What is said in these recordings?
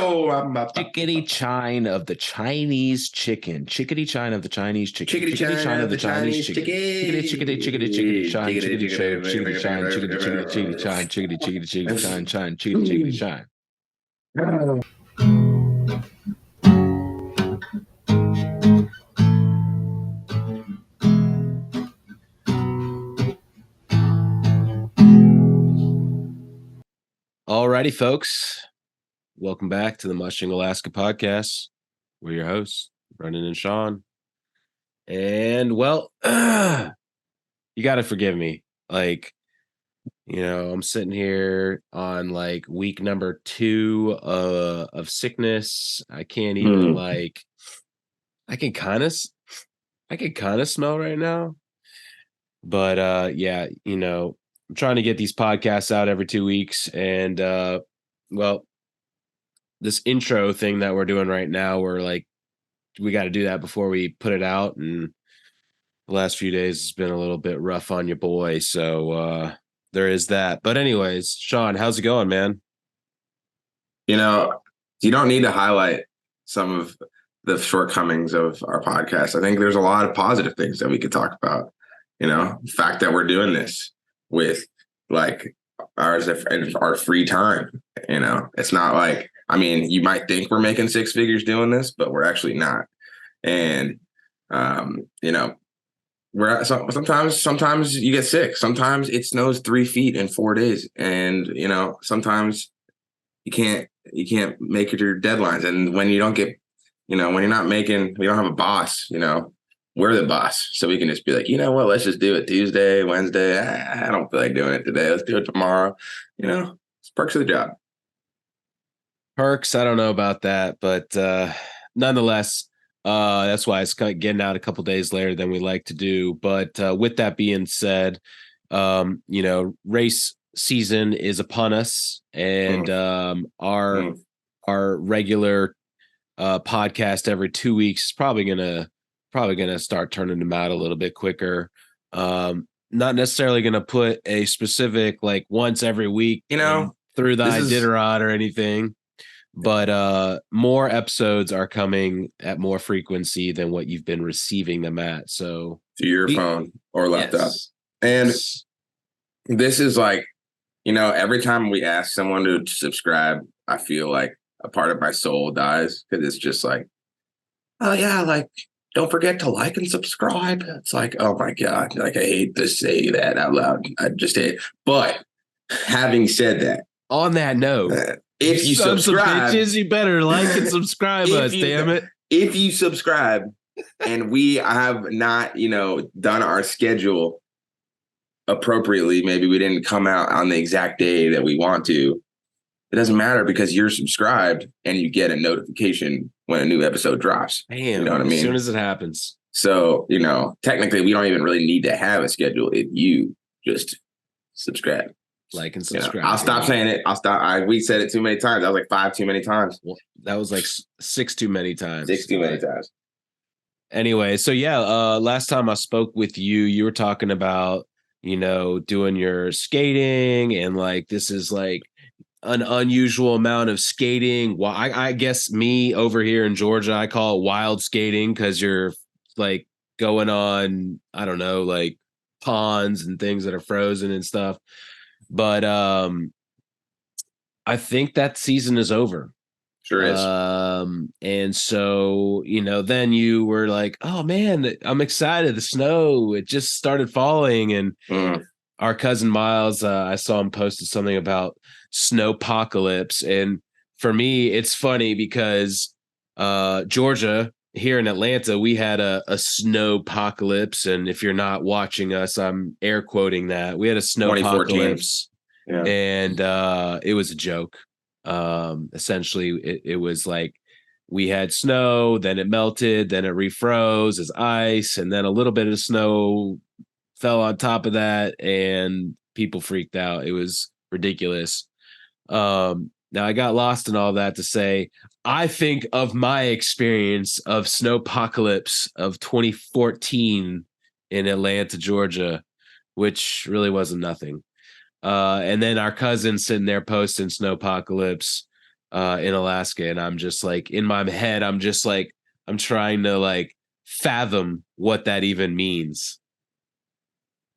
Chickadee chine of the Chinese chicken. Chickadee chine of the Chinese chicken. Chickadee chine of the Chinese chicken. Chickadee chine. Chickadee chine. Chickadee chine. Chickadee chine. Chickadee chine. Alrighty, folks. Welcome back to the Mushing Alaska podcast. We're your hosts, Brendan and Sean. And, well, you got to forgive me. Like, you know, I'm sitting here on like week number 2 of sickness. I can't even I can kind of smell right now. But yeah, you know, I'm trying to get these podcasts out every 2 weeks. And well, this intro thing that we're doing right now, we're like, we got to do that before we put it out. And the last few days has been a little bit rough on your boy. So there is that. But anyways, Sean, how's it going, man? You know, you don't need to highlight some of the shortcomings of our podcast. I think there's a lot of positive things that we could talk about. You know, the fact that we're doing this with like our free time. You know, it's not like, I mean, you might think we're making 6 figures doing this, but we're actually not. And you know, sometimes you get sick. Sometimes it snows 3 feet in 4 days, and you know, sometimes you can't make it your deadlines. And when you don't get, you know, when you're not making, we don't have a boss. You know, we're the boss, so we can just be like, you know what, let's just do it Tuesday, Wednesday. I don't feel like doing it today. Let's do it tomorrow. You know, it's perks of the job. Perks, I don't know about that, but nonetheless, that's why it's getting out a couple days later than we like to do. But with that being said, you know, race season is upon us, and our regular podcast every 2 weeks is probably gonna start turning them out a little bit quicker. Not necessarily gonna put a specific like once every week, you know, through the Iditarod or anything. But more episodes are coming at more frequency than what you've been receiving them at. So to your phone or laptop. And this is like, you know, every time we ask someone to subscribe, I feel like a part of my soul dies, because it's just like, oh yeah, like, don't forget to like and subscribe. It's like, oh my God, like I hate to say that out loud. I just hate it. But having said that, on that note, if you subscribe, bitches, you better like and subscribe us, damn it. If you subscribe and we have not, you know, done our schedule appropriately, maybe we didn't come out on the exact day that we want to, it doesn't matter, because you're subscribed and you get a notification when a new episode drops. Damn, you know what I mean? As soon as it happens. So, you know, technically we don't even really need to have a schedule if you just subscribe. Like and subscribe. You know, I'll stop saying it. We said it too many times. That was like 5 too many times. Well, that was like 6 too many times. 6 too many times. Anyway, so yeah, last time I spoke with you, you were talking about, you know, doing your skating, and like this is like an unusual amount of skating. Well, I guess me over here in Georgia, I call it wild skating, because you're like going on, I don't know, like ponds and things that are frozen and stuff. But I think that season is over. Sure is. And so, you know, then you were like, oh man, I'm excited. The snow, it just started falling. And our cousin Miles, I saw him posted something about snowpocalypse. And for me, it's funny because Georgia, here in Atlanta, we had a snowpocalypse. And if you're not watching us, I'm air quoting that. We had a snowpocalypse. Yeah. And it was a joke. Essentially, it was like we had snow, then it melted, then it refroze as ice, and then a little bit of snow fell on top of that, and people freaked out. It was ridiculous. Now, I got lost in all that to say, I think of my experience of snowpocalypse of 2014 in Atlanta, Georgia, which really wasn't nothing. And then our cousin sitting there posting snowpocalypse in Alaska, and I'm just like in my head, I'm just like I'm trying to like fathom what that even means.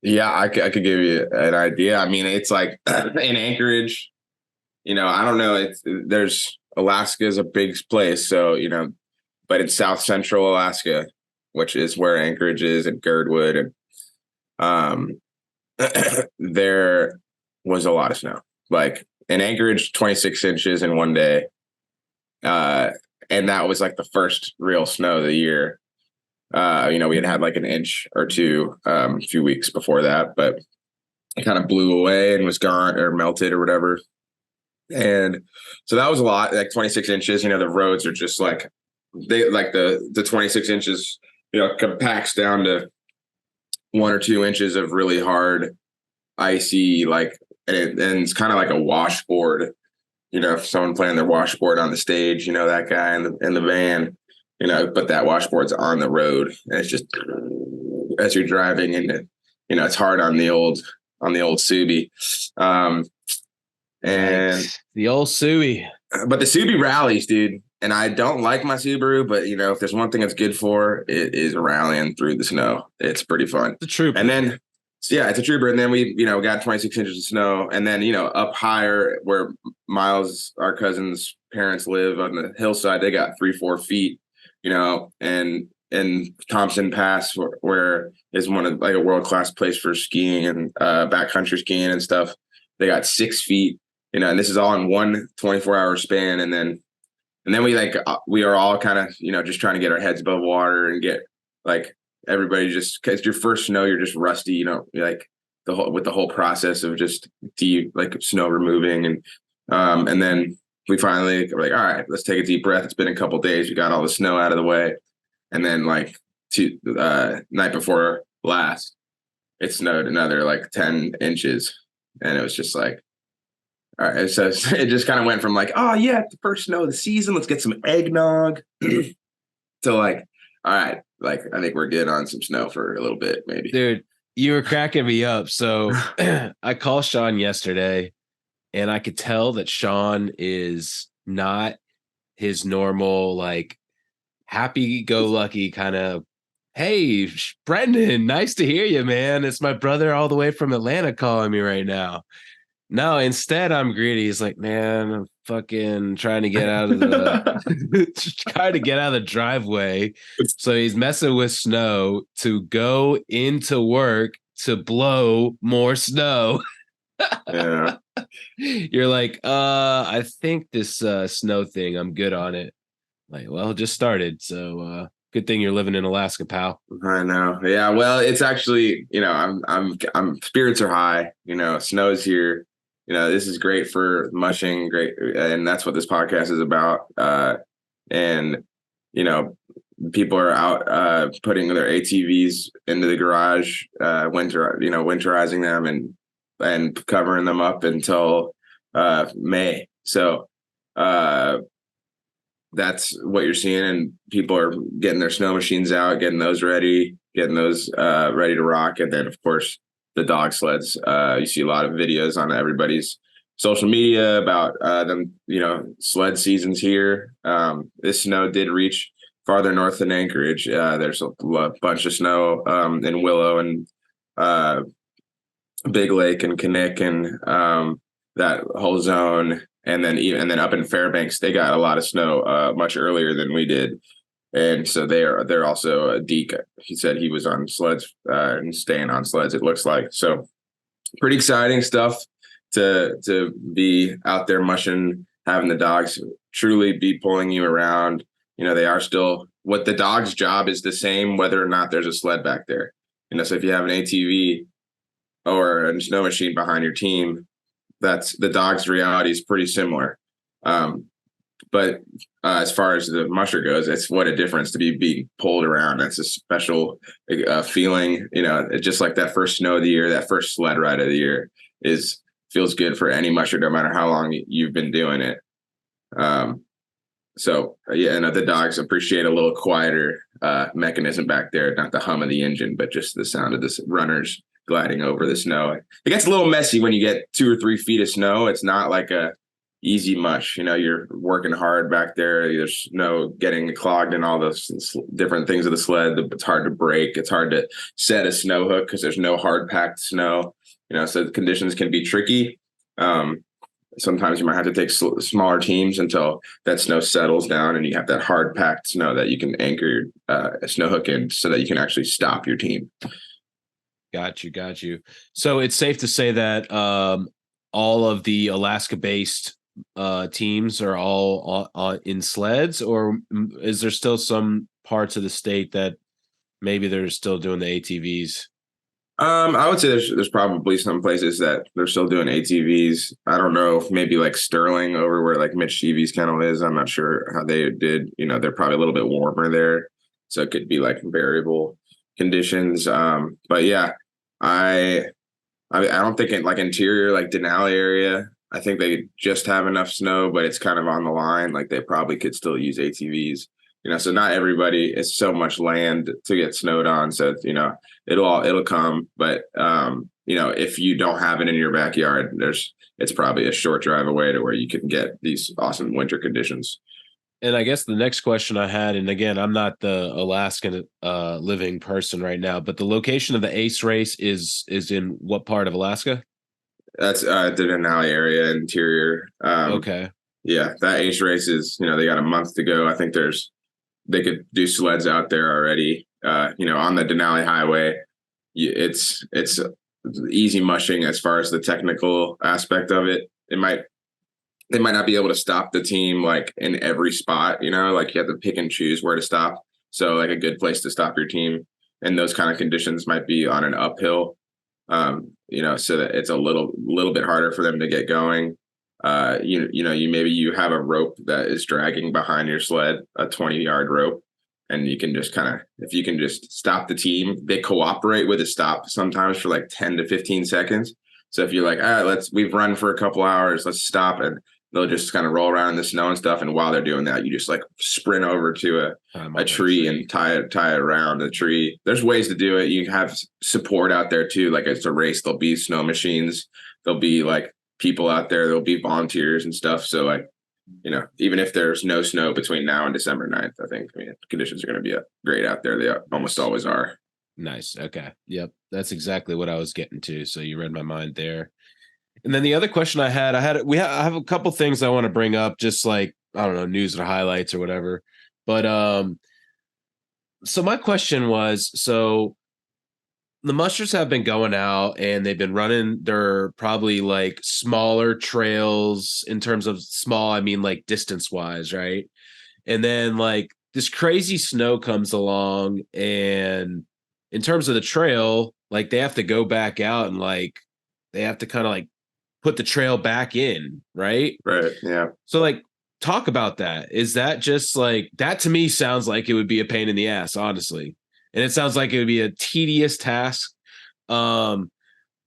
Yeah, I could give you an idea. I mean, it's like in Anchorage, I don't know. There's Alaska is a big place, so but in South Central Alaska, which is where Anchorage is, and Girdwood, and um, there was a lot of snow. Like in Anchorage, 26 inches in one day, uh, and that was like the first real snow of the year. We had like an inch or two a few weeks before that, but it kind of blew away and was gone or melted or whatever. And so that was a lot, like 26 inches. The roads are just like the 26 inches, compacts down to 1 or 2 inches of really hard, icy, like, and it's kind of like a washboard. If someone playing their washboard on the stage, that guy in the van, but that washboard's on the road, and it's just as you're driving, and it's hard on the old Subi. And the old Subi. But the Subi rallies, dude. And I don't like my Subaru, but if there's one thing it's good for, it is rallying through the snow. It's pretty fun. It's a trooper. And then, yeah, it's a trooper. And then we, got 26 inches of snow. And then, up higher where Miles, our cousin's parents live on the hillside, they got 3-4 feet, and Thompson Pass, where is one of like a world-class place for skiing and backcountry skiing and stuff. They got 6 feet, and this is all in one 24-hour span. And then we are all kind of, just trying to get our heads above water and get like everybody, just because your first snow, you're just rusty, like with the whole process of just like snow removing. And then we finally were like, all right, let's take a deep breath. It's been a couple of days. We got all the snow out of the way. And then like night before last, it snowed another like 10 inches. And it was just like, all right. So it just kind of went from like, oh yeah, the first snow of the season, let's get some eggnog, to like, all right, like I think we're good on some snow for a little bit, maybe. Dude, you were cracking me up. So I called Sean yesterday, and I could tell that Sean is not his normal, like, happy-go-lucky kind of, hey, Brendan, nice to hear you, man. It's my brother all the way from Atlanta calling me right now. No, instead I'm greedy. He's like, man, I'm fucking trying to get out of the driveway. So he's messing with snow to go into work to blow more snow. Yeah. You're like, I think this snow thing, I'm good on it. Like, well, it just started. So good thing you're living in Alaska, pal. I know. Yeah. Well, it's actually, I'm spirits are high, snow's here. This is great for mushing, great. And that's what this podcast is about. And, people are out putting their ATVs into the garage, winterizing them and covering them up until May. So that's what you're seeing. And people are getting their snow machines out, getting those ready to rock. And then, of course, the dog sleds. You see a lot of videos on everybody's social media about them, sled seasons here. This snow did reach farther north than Anchorage. There's a bunch of snow in Willow and Big Lake and Kinnick and that whole zone. And then up in Fairbanks, they got a lot of snow much earlier than we did. And so they're also Deke. He said he was on sleds and staying on sleds, it looks like. So pretty exciting stuff to be out there mushing, having the dogs truly be pulling you around. They are still, what the dog's job is the same, whether or not there's a sled back there. So if you have an ATV or a snow machine behind your team, that's the dog's reality is pretty similar. But as far as the musher goes, it's what a difference to be being pulled around. That's a special feeling. It's just like that first snow of the year, that first sled ride of the year feels good for any musher, no matter how long you've been doing it. So the dogs appreciate a little quieter mechanism back there, not the hum of the engine, but just the sound of the runners gliding over the snow. It gets a little messy when you get 2 or 3 feet of snow. It's not like a easy mush. You're working hard back there. There's no getting clogged in all those different things of the sled. It's hard to break. It's hard to set a snow hook because there's no hard packed snow. So the conditions can be tricky. Sometimes you might have to take smaller teams until that snow settles down and you have that hard packed snow that you can anchor your snow hook in so that you can actually stop your team. Got you. So it's safe to say that all of the Alaska-based teams are all in sleds, or is there still some parts of the state that maybe they're still doing the ATVs? I would say there's probably some places that they're still doing ATVs. I don't know if maybe like Sterling over where like Mitch Sheevy's kennel is. I'm not sure how they did. They're probably a little bit warmer there, so it could be like variable conditions. But yeah, I don't think it like interior like Denali area. I think they just have enough snow, but it's kind of on the line. Like they probably could still use ATVs. So not everybody. It's so much land to get snowed on. So it'll come. But if you don't have it in your backyard, it's probably a short drive away to where you can get these awesome winter conditions. And I guess the next question I had, and again, I'm not the Alaskan living person right now, but the location of the Ace race is in what part of Alaska? That's the Denali area, interior. Okay. Yeah, that Ace race is, they got a month to go. I think they could do sleds out there already. On the Denali Highway, it's easy mushing as far as the technical aspect of it. They might not be able to stop the team like in every spot, like you have to pick and choose where to stop. So like a good place to stop your team in those kind of conditions might be on an uphill, so that it's a little bit harder for them to get going. You have a rope that is dragging behind your sled, a 20-yard rope, and you can just if you can just stop the team, they cooperate with a stop sometimes for like 10 to 15 seconds. So if you're like, all right, we've run for a couple hours, let's stop, and they'll just kind of roll around in the snow and stuff. And while they're doing that, you just like sprint over to a tree and tie it around the tree. There's ways to do it. You have support out there too. Like it's a race, there'll be snow machines, there'll be like people out there, there'll be volunteers and stuff. So like, even if there's no snow between now and December 9th, I think conditions are going to be great out there. They almost always are. Nice. Okay. Yep. That's exactly what I was getting to. So you read my mind there. And then the other question I have a couple things I want to bring up, just like, I don't know, news or highlights or whatever. But so my question was, so the mushers have been going out and they've been running their probably like smaller trails. In terms of small, I mean like distance wise, right? And then like this crazy snow comes along, and in terms of the trail, like they have to go back out and like they have to kind of like put the trail back in, right? Right. Yeah. So like talk about that. Is that just like that? To me sounds like it would be a pain in the ass, honestly. And it sounds like it would be a tedious task. But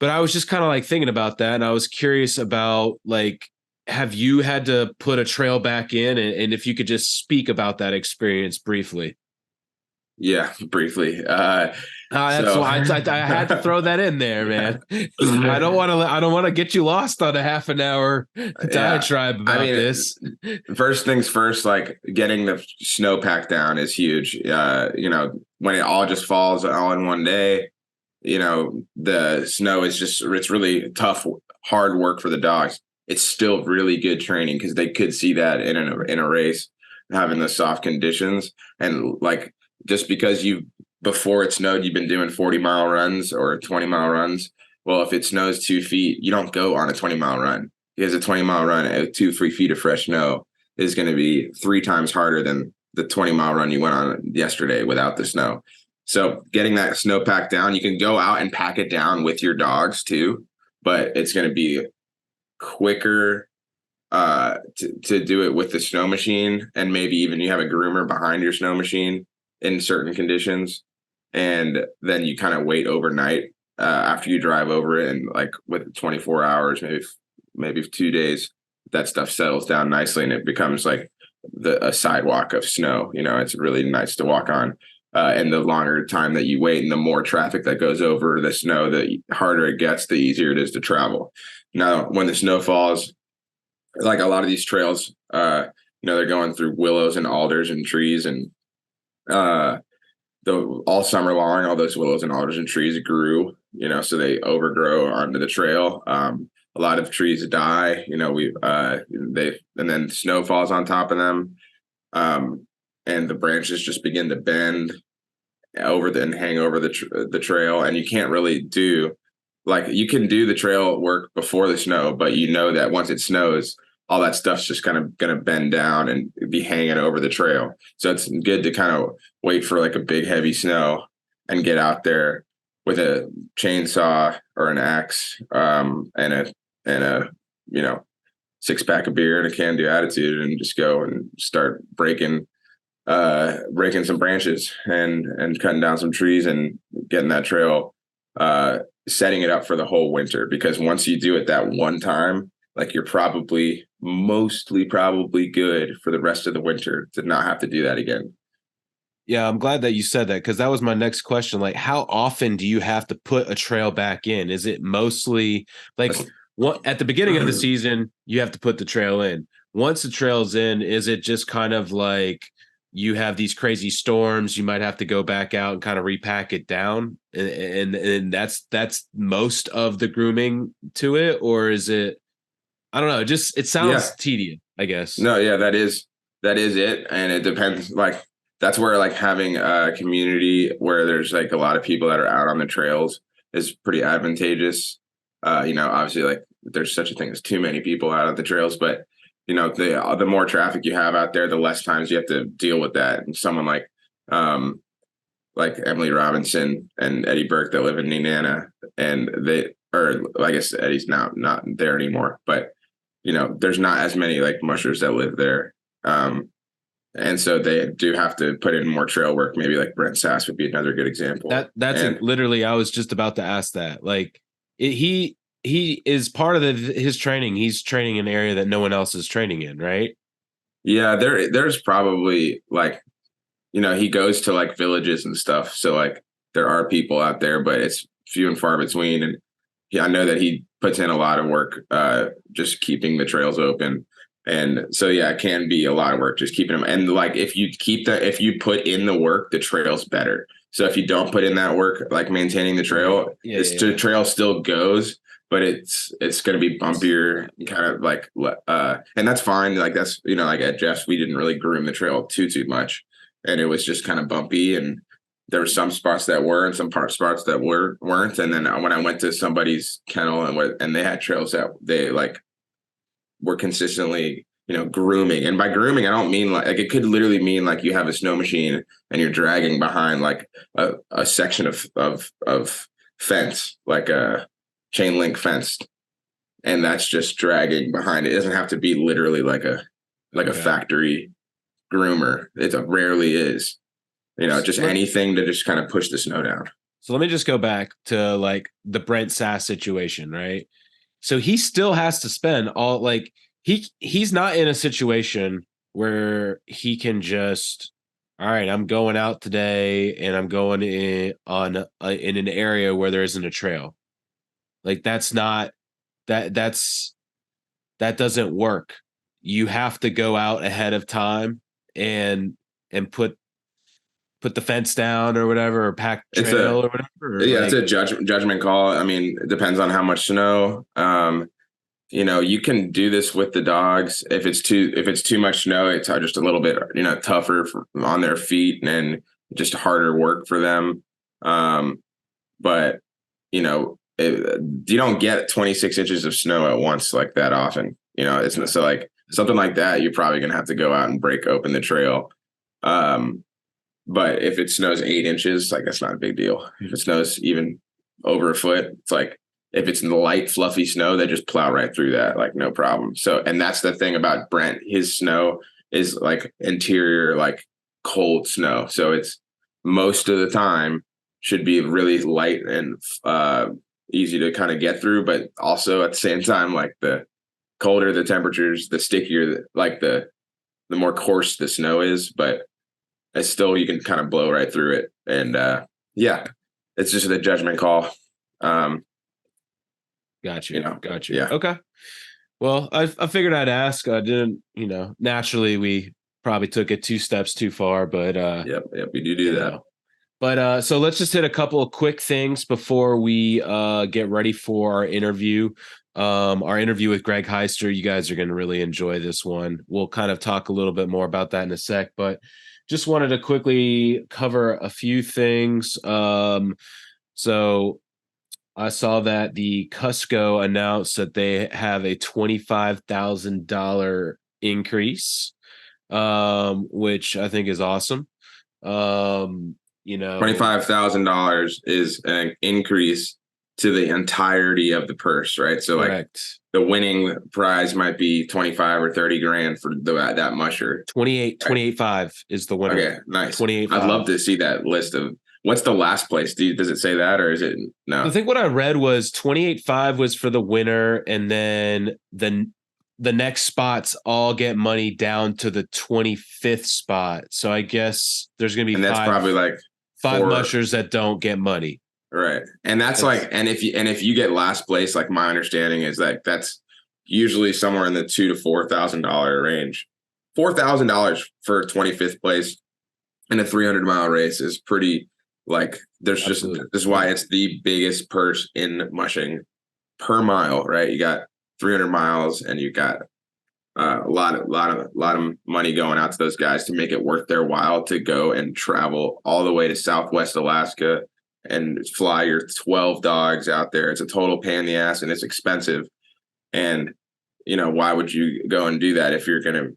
I was just kind of like thinking about that, and I was curious about like, have you had to put a trail back in, and if you could just speak about that experience briefly. Yeah, briefly. That's why I had to throw that in there, man. I don't want to get you lost on a half an hour diatribe about this. First things first, like getting the snowpack down is huge. When it all just falls all in one day, the snow is it's really tough, hard work for the dogs. It's still really good training because they could see that in a race, having the soft conditions. And like, just because before it snowed, you've been doing 40-mile runs or 20-mile runs. Well, if it snows 2 feet, you don't go on a 20-mile run, because a 20-mile run at 2-3 feet of fresh snow is going to be 3 times harder than the 20-mile run you went on yesterday without the snow. So getting that snowpack down, you can go out and pack it down with your dogs too, but it's going to be quicker to do it with the snow machine, and maybe even you have a groomer behind your snow machine in certain conditions, and then you kind of wait overnight after you drive over it, and like with 24 hours, maybe 2 days, that stuff settles down nicely and it becomes like a sidewalk of snow. It's really nice to walk on. And the longer time that you wait and the more traffic that goes over the snow, the harder it gets, the easier it is to travel. Now, when the snow falls, like a lot of these trails, they're going through willows and alders and trees, and uh, all summer long, all those willows and alders and trees grew, so they overgrow onto the trail. A lot of trees die, and then snow falls on top of them, and the branches just begin to bend and hang over the trail, and you can't really do like you can do the trail work before the snow, but that once it snows, all that stuff's just kind of going to bend down and be hanging over the trail. So it's good to kind of wait for like a big heavy snow and get out there with a chainsaw or an axe, and a 6-pack of beer and a can-do attitude, and just go and start breaking some branches and cutting down some trees and getting that trail, setting it up for the whole winter. Because once you do it that one time, like you're mostly probably good for the rest of the winter to not have to do that again. Yeah, I'm glad that you said that, because that was my next question. Like, how often do you have to put a trail back in? Is it mostly like at the beginning of the season, you have to put the trail in? Once the trail's in, is it just kind of like you have these crazy storms, you might have to go back out and kind of repack it down, and that's most of the grooming to it? Or is it, I don't know, it sounds tedious, I guess. No, yeah, that is it. And it depends, like that's where like having a community where there's like a lot of people that are out on the trails is pretty advantageous. Obviously, like there's such a thing as too many people out on the trails, but the more traffic you have out there, the less times you have to deal with that. And someone like Emily Robinson and Eddie Burke that live in Nenana, and I guess Eddie's now not there anymore, but there's not as many like mushers that live there. And so they do have to put in more trail work. Maybe like Brent Sass would be another good example. Literally, I was just about to ask that. Like he is part of his training. He's training in an area that no one else is training in, right? Yeah, there's probably like, he goes to like villages and stuff. So like there are people out there, but it's few and far between. And I know that he puts in a lot of work, just keeping the trails open. And so, yeah, it can be a lot of work just keeping them. And like, if you put in the work, the trail's better. So if you don't put in that work, like maintaining the trail, the trail still goes, but it's going to be bumpier, kind of like, and that's fine. Like that's, like at Jeff's, we didn't really groom the trail too much, and it was just kind of bumpy. And there were some spots that were, and some spots that weren't. And then when I went to somebody's kennel and they had trails that they like were consistently, grooming. And by grooming, I don't mean like it could literally mean like you have a snow machine and you're dragging behind like a section of fence, like a chain link fence, and that's just dragging behind it. It doesn't have to be literally like a factory groomer. It rarely is. Just anything to just kind of push the snow down. So let me just go back to like the Brent Sass situation, right? So he still has to spend all like he's not in a situation where he can just, all right, I'm going out today and I'm going in an area where there isn't a trail. Like that doesn't work. You have to go out ahead of time and put the fence down or whatever, or pack trail or whatever. It's a judgment call. I mean, it depends on how much snow. You can do this with the dogs. If it's too much snow, it's just a little bit, tougher on their feet and just harder work for them. But you don't get 26 inches of snow at once like that often. It's so like something like that, you're probably gonna have to go out and break open the trail. But if it snows 8 inches, like that's not a big deal. If it snows even over a foot, it's like if it's in the light, fluffy snow, they just plow right through that, like no problem. So, and that's the thing about Brent. His snow is like interior, like cold snow. So it's most of the time should be really light and easy to kind of get through. But also at the same time, like the colder the temperatures, the stickier, like the more coarse the snow is. But it's still, you can kind of blow right through it. And it's just a judgment call. Got you. Yeah. Okay. Well, I figured I'd ask. I didn't, naturally we probably took it two steps too far, but Yep, we do you that. know. But so let's just hit a couple of quick things before we get ready for our interview with Greg Heister. You guys are going to really enjoy this one. We'll kind of talk a little bit more about that in a sec, but just wanted to quickly cover a few things. So I saw that the Cusco announced that they have a $25,000 increase, which I think is awesome. Um, $25,000 is an increase to the entirety of the purse, right? So like correct. the winning prize might be 25 or 30 grand for that musher. 28.5 is the winner. Okay, nice. 28.5. I'd love to see that list of what's the last place. Does it say that or is it I no? think what I read was 28.5 was for the winner, and then the next spots all get money down to the 25th spot. So I guess there's gonna be And that's probably like five four, mushers that don't get money. right? And that's like, and if you get last place, like my understanding is like that's usually somewhere in the $2,000 to $4,000 range. $4,000 for 25th place in a 300-mile race is pretty like Absolutely. This is why it's the biggest purse in mushing per mile, right? You got 300 miles and you got a lot of money going out to those guys to make it worth their while to go and travel all the way to Southwest Alaska and fly your 12 dogs out there. It's a total pain in the ass and it's expensive. And why would you go and do that if you're gonna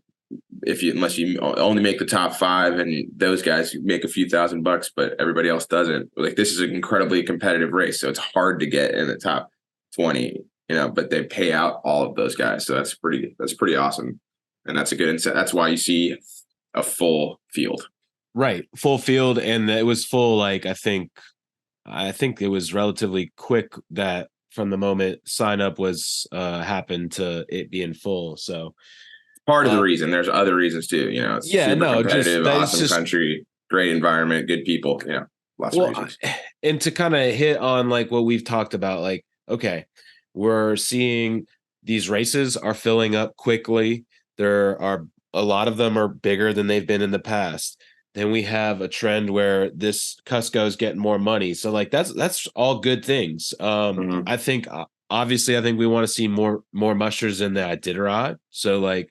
unless you only make the top 5 and those guys make a few $1,000, but everybody else doesn't. Like this is an incredibly competitive race, so it's hard to get in the top 20. But they pay out all of those guys, so that's pretty awesome, and that's a good incentive. That's why you see a full field, right? Full field, and it was full. Like I think it was relatively quick that from the moment sign up was happened to it being full. So part of the reason. There's other reasons too. It's super competitive, awesome country, great environment, good people. Lots of reasons. And to kind of hit on like what we've talked about, like okay, we're seeing these races are filling up quickly. There are a lot of them are bigger than they've been in the past. Then we have a trend where this Cusco is getting more money. So like that's all good things. I think obviously I think we want to see more mushers in the Iditarod. So like,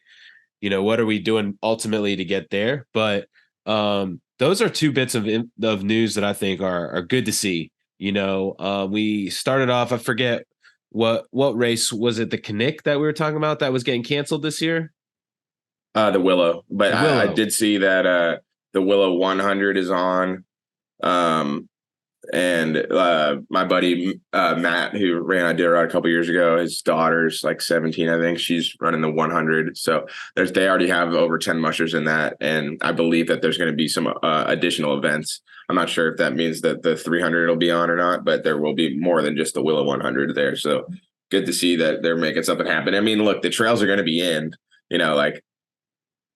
what are we doing ultimately to get there? But those are two bits of news that I think are good to see. We started off, I forget what race was it, the Knick that we were talking about that was getting canceled this year? The Willow. But the Willow. I did see that the Willow 100 is on. And my buddy Matt, who ran Iditarod a couple years ago, his daughter's like 17, I think. She's running the 100. So they already have over 10 mushers in that, and I believe that there's going to be some additional events. I'm not sure if that means that the 300 will be on or not, but there will be more than just the Willow 100 there. So good to see that they're making something happen. I mean, look, the trails are going to be in. Like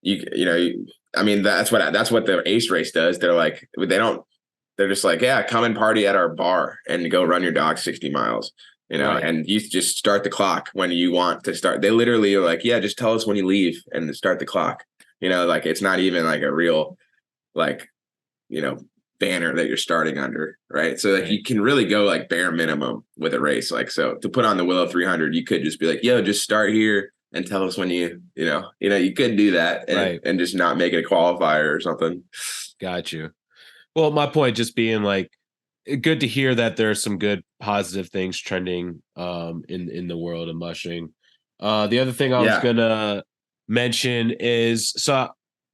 I mean, that's what the Ace race does. They're just like, yeah, come and party at our bar and go run your dog 60 miles, right. And you just start the clock when you want to start. They literally are like, yeah, just tell us when you leave and start the clock. Like it's not even like a real, like, banner that you're starting under. Right. So like you can really go like bare minimum with a race. Like, so to put on the Willow 300, you could just be like, yo, just start here and tell us when you could do that and just not make it a qualifier or something. Got you. Well, my point just being like, good to hear that there are some good positive things trending in the world of mushing. The other thing I was gonna mention is, so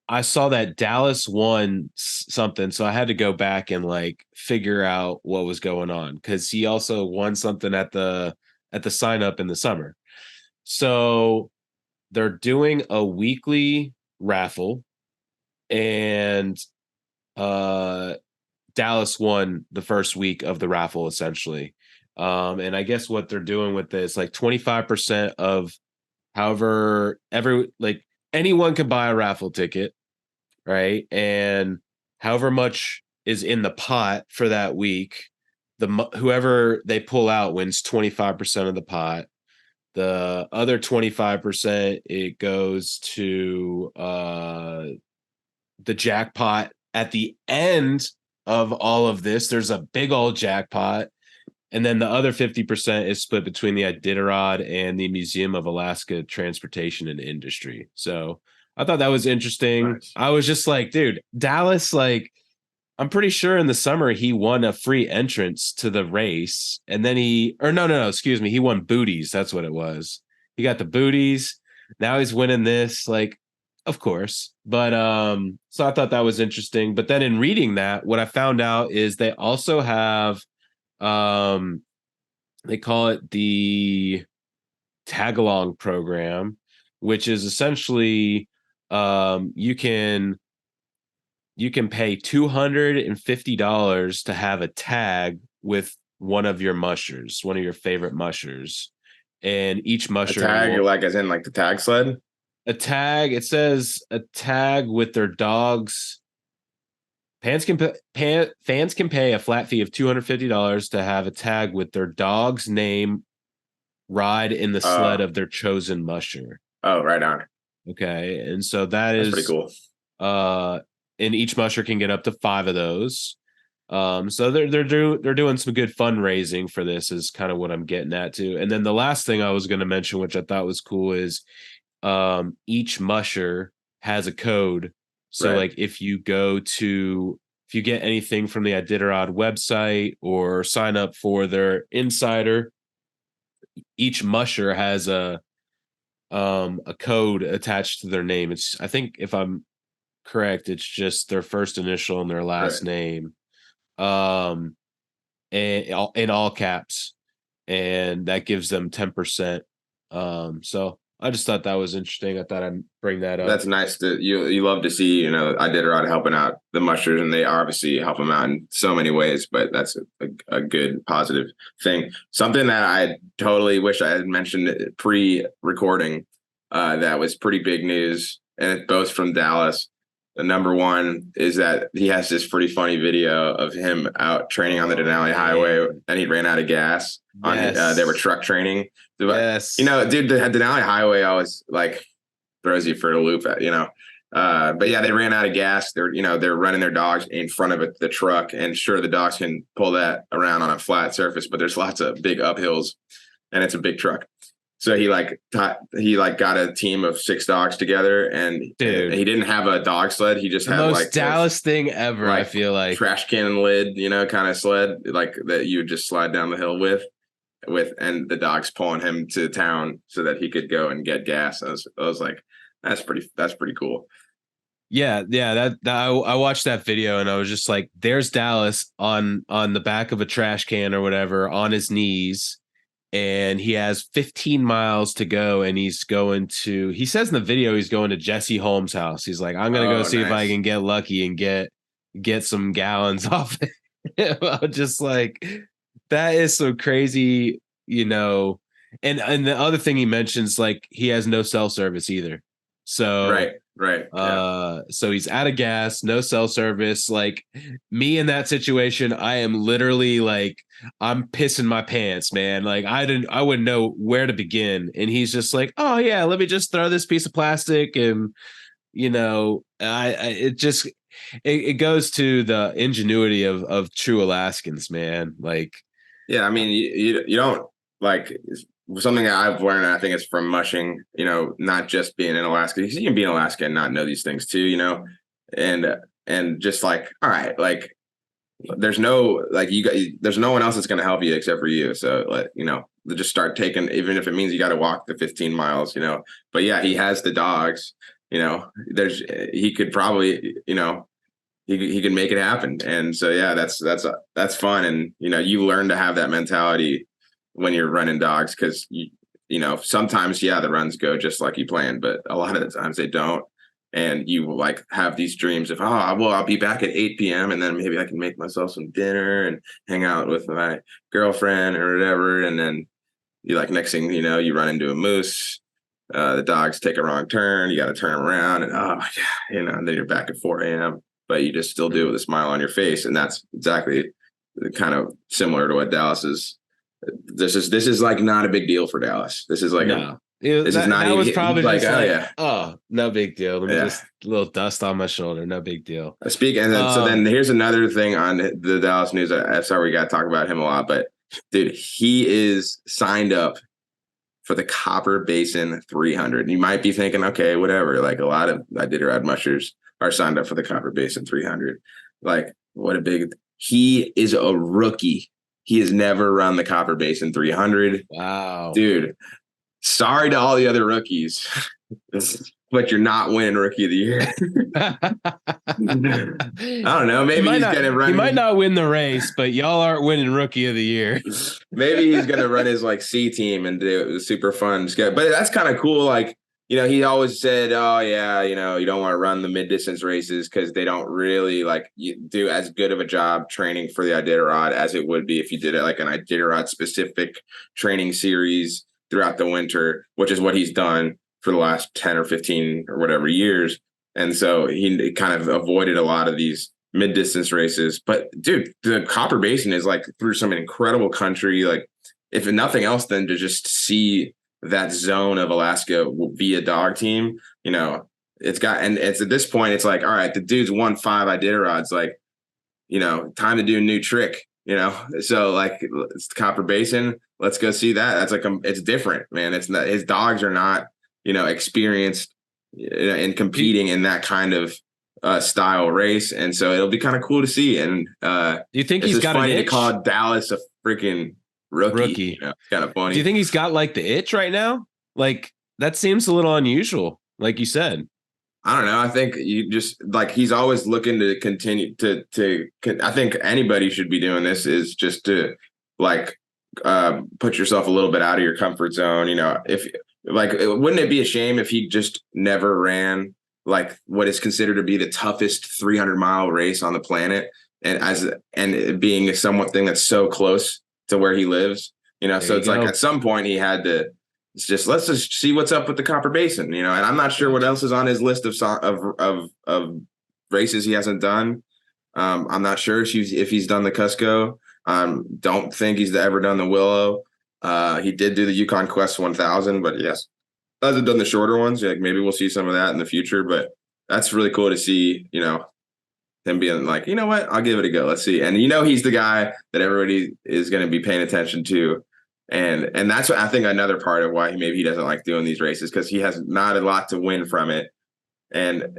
I saw that Dallas won something, so I had to go back and like figure out what was going on because he also won something at the sign up in the summer. So they're doing a weekly raffle, and Dallas won the first week of the raffle essentially. And I guess what they're doing with this, like 25% of however anyone can buy a raffle ticket, right? And however much is in the pot for that week, whoever they pull out wins 25% of the pot. The other 25%, it goes to the jackpot at the end of all of this. There's a big old jackpot. And then the other 50% is split between the Iditarod and the Museum of Alaska Transportation and Industry. So I thought that was interesting. Nice. I was just like, dude, Dallas, like, I'm pretty sure in the summer he won a free entrance to the race. And then no, excuse me. He won booties. That's what it was. He got the booties. Now he's winning this. Like, of course. But so I thought that was interesting. But then in reading that, what I found out is they also have they call it the tag along program, which is essentially you can pay $250 to have a tag with one of your mushers, one of your favorite mushers. And each musher a tag, like as in like the tag sled? A tag, it says a tag with their dogs. Fans can pay a flat fee of $250 to have a tag with their dog's name ride in the sled of their chosen musher. Oh, right on. Okay. And so that's pretty cool. And each musher can get up to 5 of those. So they're doing some good fundraising for this is kind of what I'm getting at too. And then the last thing I was going to mention, which I thought was cool, is each musher has a code. So like if you get anything from the Iditarod website or sign up for their insider, each musher has a code attached to their name. It's, I think if I'm correct, it's just their first initial and their last name. And in all caps. And that gives them 10%. So I just thought that was interesting. I thought I'd bring that up. That's nice. You love to see, Iditarod helping out the mushers, and they obviously help them out in so many ways, but that's a good positive thing. Something that I totally wish I had mentioned pre-recording that was pretty big news, and it both from Dallas. The number one is that he has this pretty funny video of him out training on the Denali Highway, and he ran out of gas. They were truck training. Yes. Dude, the Denali Highway always like throws you for a loop, but yeah, they ran out of gas. They're running their dogs in front of the truck, and sure, the dogs can pull that around on a flat surface, but there's lots of big uphills, and it's a big truck. So he got a team of 6 dogs together, and dude, he didn't have a dog sled. He just had most like Dallas thing ever. I feel like trash can lid, kind of sled like that you would just slide down the hill with, and the dogs pulling him to town so that he could go and get gas. I was like, that's pretty cool. Yeah. That I watched that video and I was just like, there's Dallas on the back of a trash can or whatever on his knees. And he has 15 miles to go, and he says in the video, he's going to Jesse Holmes' house. He's like, I'm going to go see if I can get lucky and get some gallons off him. I'm just like, that is so crazy, And the other thing he mentions, like, he has no cell service either. So Right. So he's out of gas, no cell service. Like me in that situation, I am literally like, I'm pissing my pants, man. Like I wouldn't know where to begin. And he's just like, oh yeah, let me just throw this piece of plastic. And it goes to the ingenuity of true Alaskans, man. Like, yeah, I mean, you don't like something that I've learned, I think it's from mushing, not just being in Alaska, because you can be in Alaska and not know these things too, and just like, all right, like there's no one else that's going to help you except for you. So like, just start taking, even if it means you got to walk the 15 miles, but yeah, he has the dogs, he could probably, he can make it happen. And so, yeah, that's fun. And, you learn to have that mentality when you're running dogs, because sometimes the runs go just like you planned, but a lot of the times they don't, and you like have these dreams of I'll be back at 8 p.m. and then maybe I can make myself some dinner and hang out with my girlfriend or whatever, and then you like next thing you run into a moose, the dogs take a wrong turn, you got to turn around, and oh my god, and then you're back at 4 a.m. but you just still do it with a smile on your face, and that's exactly kind of similar to what Dallas is This is like not a big deal for Dallas. This is like No. this is not That even was probably like, just oh like, yeah, oh, no big deal. Let me yeah. just a little dust on my shoulder. No big deal. Speak and then, so then here's another thing on the Dallas News. I'm sorry we got to talk about him a lot, but dude, he is signed up for the Copper Basin 300. You might be thinking, okay, whatever. Like a lot of Iditarod mushers are signed up for the Copper Basin 300. Like what a big. He is a rookie. He has never run the Copper Basin 300. Wow. Dude, sorry to all the other rookies, but you're not winning Rookie of the Year. I don't know. Maybe he's going to run. He might not win the race, but y'all aren't winning Rookie of the Year. Maybe he's going to run his like C team and do it. It was super fun. But that's kind of cool. Like, he always said, oh, yeah, you don't want to run the mid distance races because they don't really like do as good of a job training for the Iditarod as it would be if you did it like an Iditarod specific training series throughout the winter, which is what he's done for the last 10 or 15 or whatever years. And so he kind of avoided a lot of these mid-distance races. But dude, the Copper Basin is like through some incredible country. Like if nothing else, then to just see that zone of Alaska via dog team, it's got, and it's at this point, it's like, all right, the dude's won 5 Iditarods, like, time to do a new trick, so like it's Copper Basin. Let's go see that. That's like, it's different, man. It's not, his dogs are not, experienced in competing in that kind of style race. And so it'll be kind of cool to see. And do you think he's got funny an itch? To call Dallas a freaking rookie. It's kind of funny. Do you think he's got like the itch right now? Like that seems a little unusual, like you said. I don't know. I think you just like he's always looking to continue to I think anybody should be doing this is just to like put yourself a little bit out of your comfort zone. If like, wouldn't it be a shame if he just never ran like what is considered to be the toughest 300-mile race on the planet, and it being something that's so close to where he lives, so it's like at some point he had to. It's just let's just see what's up with the Copper Basin, and I'm not sure what else is on his list of races he hasn't done. I'm not sure if he's done the Cusco. Don't think he's ever done the Willow. He did do the Yukon Quest 1000, but yes, hasn't done the shorter ones. Like maybe we'll see some of that in the future, but that's really cool to see, him being like, you know what, I'll give it a go. Let's see. And he's the guy that everybody is going to be paying attention to. And that's what I think another part of why maybe he doesn't like doing these races, because he has not a lot to win from it. And,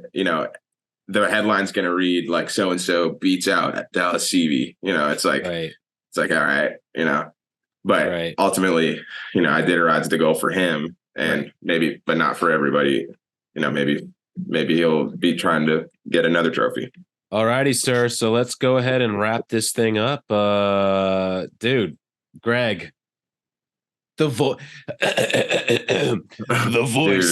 the headline's going to read like so-and-so beats out at Dallas CV. It's like, right. It's like, all right, but ultimately, Iditarod's the goal for him, and maybe, but not for everybody. Maybe he'll be trying to get another trophy. All righty, sir. So let's go ahead and wrap this thing up. Dude, Greg. The voice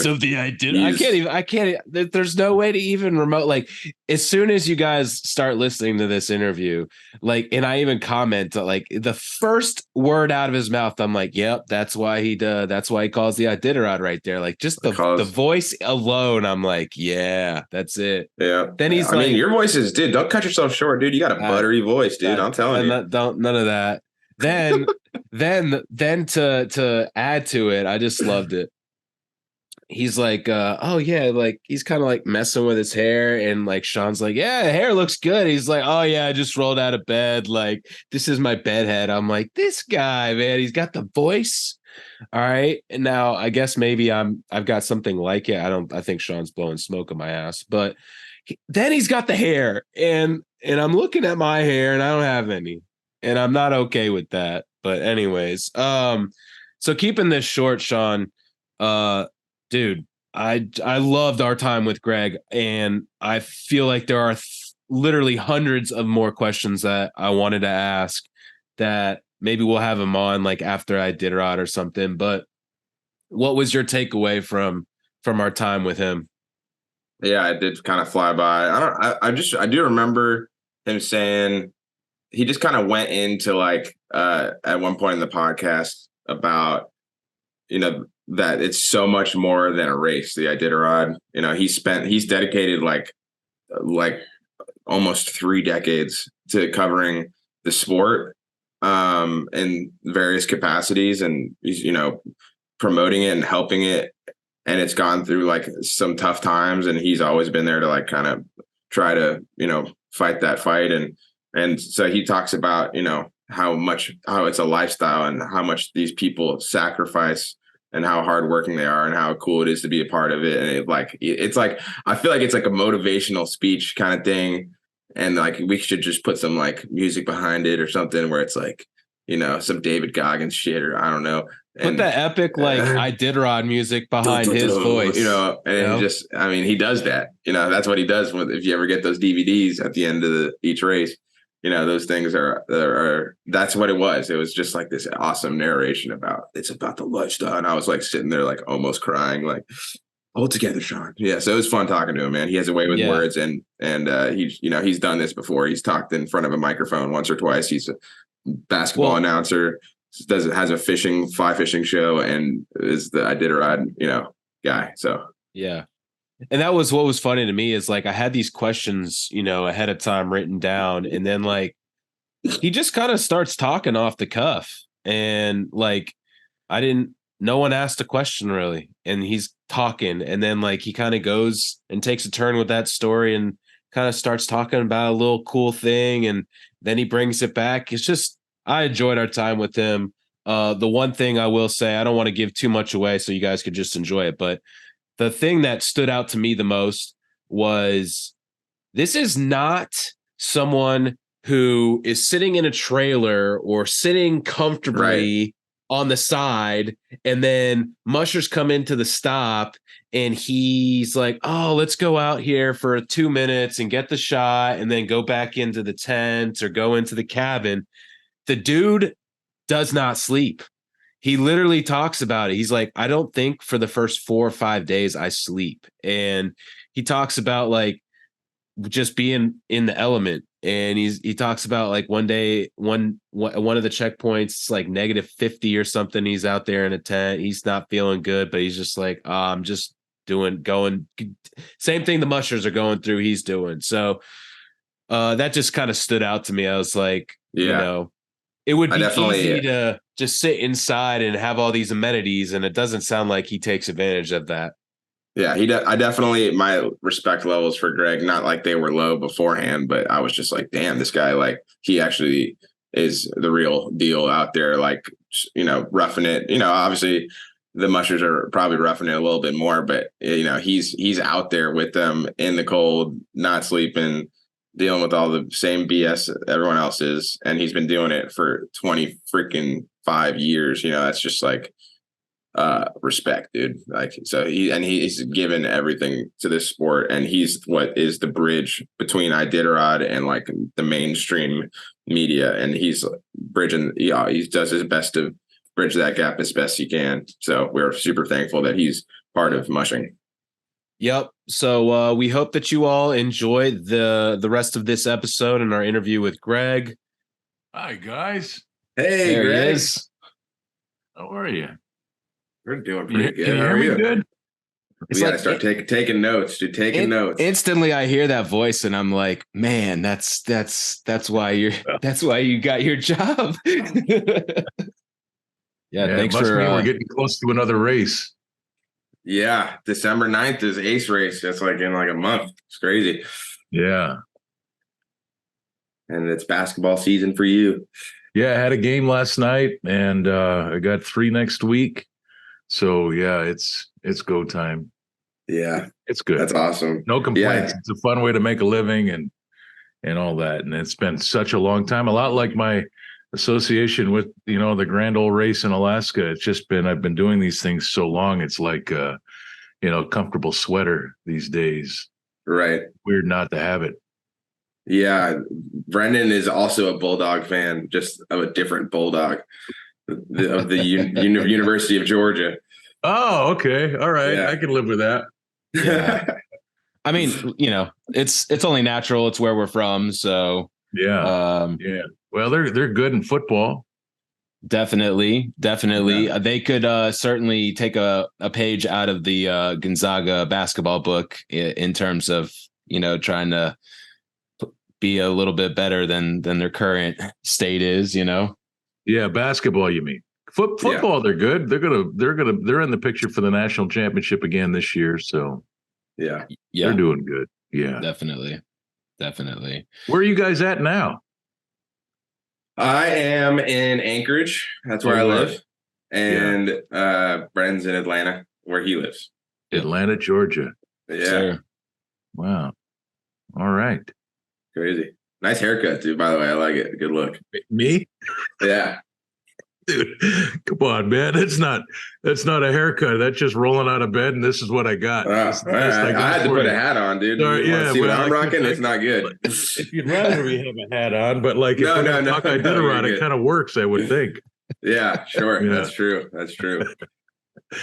of the identity. I can't. There's no way to even remote. Like as soon as you guys start listening to this interview, like, and I even comment like the first word out of his mouth, I'm like, yep, that's why he calls the Iditarod right there. Like just the voice alone, I'm like, yeah, that's it. Yeah. Then he's I mean, your voice is, dude, don't cut yourself short, dude. You got a buttery voice, dude. I'm telling you. None of that. Then to add to it, I just loved it. He's like, oh yeah, like he's kind of like messing with his hair, and like Sean's like, yeah, hair looks good. He's like, oh yeah, I just rolled out of bed. Like this is my bed head. I'm like, this guy, man, he's got the voice. All right, and now I guess maybe I've got something like it. I think Sean's blowing smoke in my ass, but then he's got the hair, and I'm looking at my hair, and I don't have any. And I'm not okay with that. But anyways, so keeping this short, Sean, dude, I loved our time with Greg, and I feel like there are literally hundreds of more questions that I wanted to ask that maybe we'll have him on like after Iditarod or something. But what was your takeaway from our time with him? Yeah, it did kind of fly by. I do remember him saying, he just kind of went into like at one point in the podcast about, that it's so much more than a race, the Iditarod. He's dedicated like almost 3 decades to covering the sport. in various capacities, and he's, promoting it and helping it. And it's gone through like some tough times, and he's always been there to like kind of try to, fight that fight. And so he talks about, how it's a lifestyle and how much these people sacrifice and how hardworking they are and how cool it is to be a part of it. And it's like, I feel like it's like a motivational speech kind of thing. And like, we should just put some like music behind it or something where it's like, some David Goggins shit, or I don't know. Put that epic like Iditarod music behind his voice. He just, I mean, he does that. That's what he does if you ever get those DVDs at the end of each race. Those things are that's what it was. It was just like this awesome narration about the lifestyle. And I was like sitting there like almost crying, like, hold together, Sean. Yeah. So it was fun talking to him, man. He has a way with words, and he's done this before. He's talked in front of a microphone once or twice. He's a basketball announcer, has a fly fishing show, and is the Iditarod, guy. So yeah. And that was what was funny to me is like I had these questions, ahead of time written down, and then like he just kind of starts talking off the cuff, and like no one asked a question really, and he's talking, and then like he kind of goes and takes a turn with that story and kind of starts talking about a little cool thing, and then he brings it back. It's just, I enjoyed our time with him. The one thing I will say, I don't want to give too much away so you guys could just enjoy it, but the thing that stood out to me the most was this is not someone who is sitting in a trailer or sitting comfortably on the side, and then mushers come into the stop and he's like, oh, let's go out here for 2 minutes and get the shot and then go back into the tent or go into the cabin. The dude does not sleep. He literally talks about it. He's like, I don't think for the first 4 or 5 days I sleep. And he talks about like just being in the element. And he talks about like one day, one of the checkpoints, like -50 or something. He's out there in a tent. He's not feeling good, but he's just like, I'm just going. Same thing the mushers are going through, he's doing. So that just kind of stood out to me. I was like, it would be easy to just sit inside and have all these amenities, and it doesn't sound like he takes advantage of that. Yeah, I definitely, my respect levels for Greg, not like they were low beforehand, but I was just like, damn, this guy, like, he actually is the real deal out there, like, roughing it. Obviously the mushers are probably roughing it a little bit more, but he's out there with them in the cold, not sleeping, dealing with all the same BS everyone else is. And he's been doing it for 20 freaking 5 years. That's just like, respect, dude. Like, so he's given everything to this sport, and he's what is the bridge between Iditarod and like the mainstream media. And he's bridging, he does his best to bridge that gap as best he can. So we're super thankful that he's part of Mushing. Yep. So we hope that you all enjoy the rest of this episode and our interview with Greg. Hi, guys. Hey, there Greg. He is. How are you? We're doing pretty good. Can you hear me good? We gotta start taking notes, dude. Taking notes. Instantly, I hear that voice, and I'm like, man, that's why you got your job. Thanks for. We're getting close to another race. Yeah, December 9th is Ace race. That's like in like a month. It's crazy. Yeah. And it's basketball season for you. Yeah, I had a game last night, and I got 3 next week. So yeah, it's go time. Yeah, it's good. That's awesome. No complaints. Yeah. It's a fun way to make a living and all that. And it's been such a long time. A lot like my association with the Grand Ole Race in Alaska. It's just been, I've been doing these things so long. It's like comfortable sweater these days. Right. Weird not to have it. Yeah, Brendan is also a Bulldog fan, just of a different Bulldog, of the University of Georgia. Oh, okay, all right, yeah. I can live with that. Yeah. I mean, it's only natural. It's where we're from, so yeah. Yeah. Well, they're good in football. Definitely. Yeah. They could certainly take a page out of the Gonzaga basketball book in terms of trying to be a little bit better than their current state is. Yeah, basketball, you mean. Football, they're good. They're in the picture for the national championship again this year. So Yeah. they're doing good. Yeah. Definitely. Where are you guys at now? I am in Anchorage. That's where I live. And Bren's in Atlanta, where he lives. Atlanta, Georgia. Yeah. Sure. Wow. All right. Crazy. Nice haircut, too, by the way. I like it. Good look. Me? Yeah. Dude, come on, man. That's not a haircut. That's just rolling out of bed, and this is what I got. I had to put a hat on, dude. Sorry, you see what I'm rocking? It's not good. If you'd rather we have a hat on, but like no, Iditarod, it kind of works, I would think. Yeah, sure. Yeah. That's true.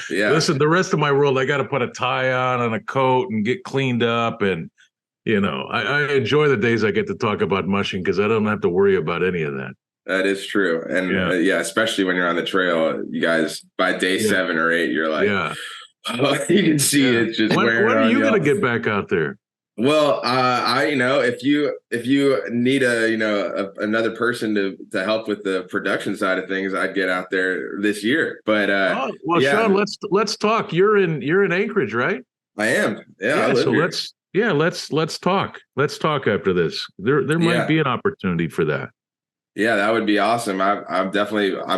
Yeah. Listen, the rest of my world, I got to put a tie on and a coat and get cleaned up. And, I enjoy the days I get to talk about mushing because I don't have to worry about any of that. That is true. And especially when you're on the trail, you guys, by day 7 or 8, you're like, you can see it just wearing when on are you going to y'all. get back out there? Well, if you need another person to help with the production side of things, I'd get out there this year. But Sean, let's talk. You're in Anchorage, right? I am. Yeah. I live here. Let's talk. Let's talk after this. There might be an opportunity for that. Yeah, that would be awesome. I'd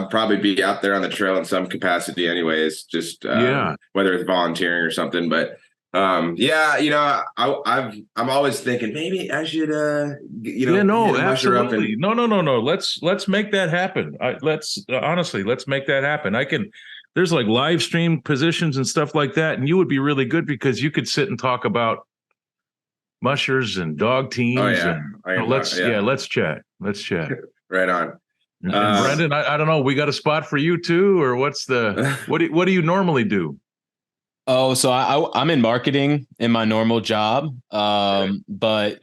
probably be out there on the trail in some capacity anyways, just whether it's volunteering or something. But I'm always thinking maybe I should absolutely. No. Let's make that happen. Let's make that happen. There's like live stream positions and stuff like that, and you would be really good because you could sit and talk about mushers and dog teams. Oh yeah. Let's chat. Right on. And Brendan, I don't know. We got a spot for you too, or what do you normally do? Oh, so I'm in marketing in my normal job. But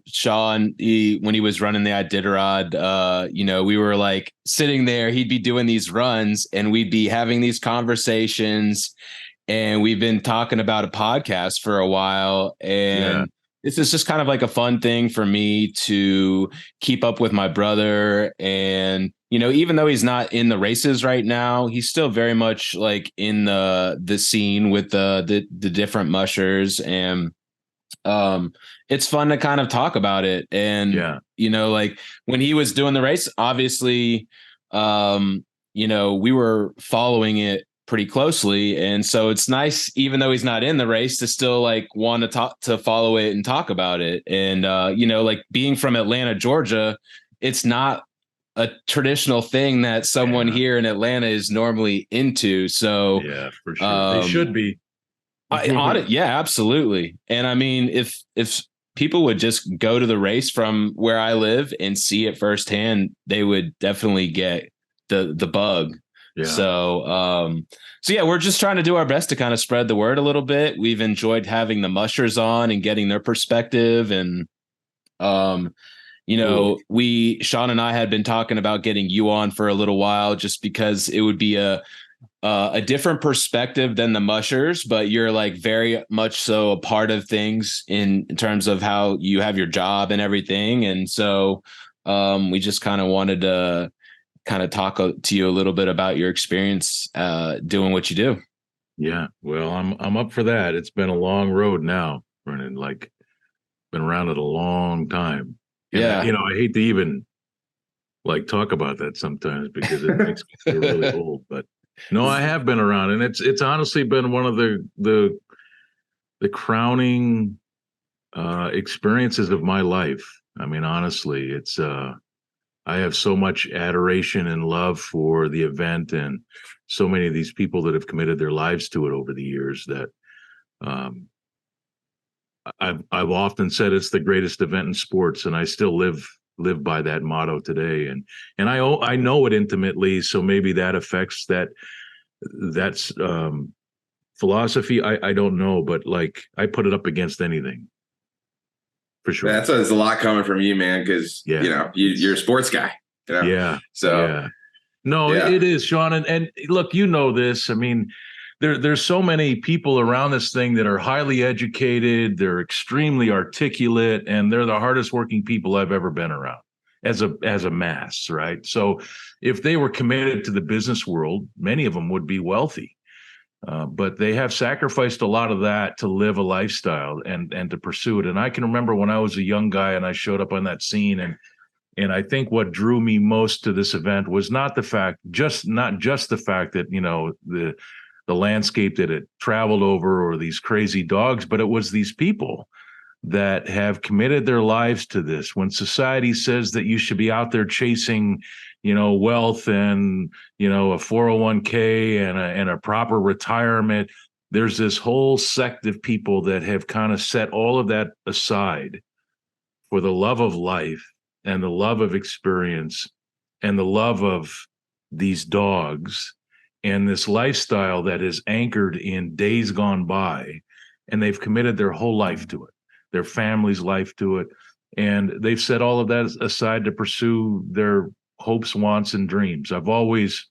Sean, when he was running the Iditarod, we were like sitting there, he'd be doing these runs and we'd be having these conversations, and we've been talking about a podcast for a while. And this is just kind of like a fun thing for me to keep up with my brother. And, even though he's not in the races right now, he's still very much like in the scene with the different mushers. And it's fun to kind of talk about it. And, like when he was doing the race, obviously, we were following it pretty closely. And so it's nice, even though he's not in the race, to still like want to follow it and talk about it. And, like being from Atlanta, Georgia, it's not a traditional thing that someone here in Atlanta is normally into. So yeah, for sure. They should be. Absolutely. And I mean, if people would just go to the race from where I live and see it firsthand, they would definitely get the bug. Yeah. So we're just trying to do our best to kind of spread the word a little bit. We've enjoyed having the mushers on and getting their perspective. And, Sean and I had been talking about getting you on for a little while just because it would be a different perspective than the mushers, but you're like very much so a part of things in terms of how you have your job and everything. And so we just kind of wanted to kind of talk to you a little bit about your experience doing what you do. Yeah, well, I'm up for that. It's been a long road now, Brennan. Like, been around it a long time. And, I hate to even like talk about that sometimes because it makes me feel really old. But no, I have been around, and it's honestly been one of the crowning experiences of my life. I mean, honestly, it's I have so much adoration and love for the event and so many of these people that have committed their lives to it over the years that I've often said it's the greatest event in sports, and I still live by that motto today. And I know it intimately, so maybe that affects that's philosophy. I don't know, but like I put it up against anything. For sure. That's a lot coming from you, man, because you're a sports guy. Yeah. So yeah. No, it is, Sean. And look, this. I mean, there's so many people around this thing that are highly educated, they're extremely articulate, and they're the hardest working people I've ever been around. as a mass, right? So if they were committed to the business world, many of them would be wealthy. But they have sacrificed a lot of that to live a lifestyle and to pursue it. And I can remember when I was a young guy and I showed up on that scene, and I think what drew me most to this event was not just the fact that, you know, the landscape that it traveled over or these crazy dogs, but it was these people that have committed their lives to this. When society says that you should be out there chasing, you know, wealth and, you know, a 401k and a proper retirement, there's this whole sect of people that have kind of set all of that aside for the love of life and the love of experience and the love of these dogs and this lifestyle that is anchored in days gone by, and they've committed their whole life to it, their family's life to it, and they've set all of that aside to pursue their hopes, wants, and dreams. I've always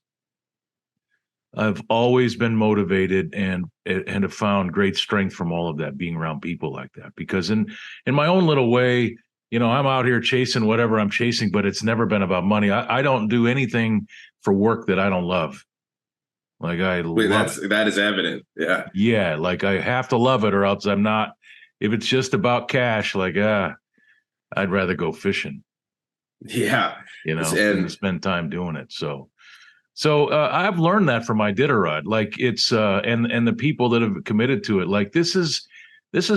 been motivated and have found great strength from all of that, being around people like that, because in my own little way, you know, I'm out here chasing whatever I'm chasing, but it's never been about money. I don't do anything for work that I don't love. Like that is evident. Yeah. Yeah. Like I have to love it or else I'm not. If it's just about cash, like, I'd rather go fishing. Yeah. You know, and spend time doing it. So I've learned that from Iditarod. Like it's, and the people that have committed to it, like this is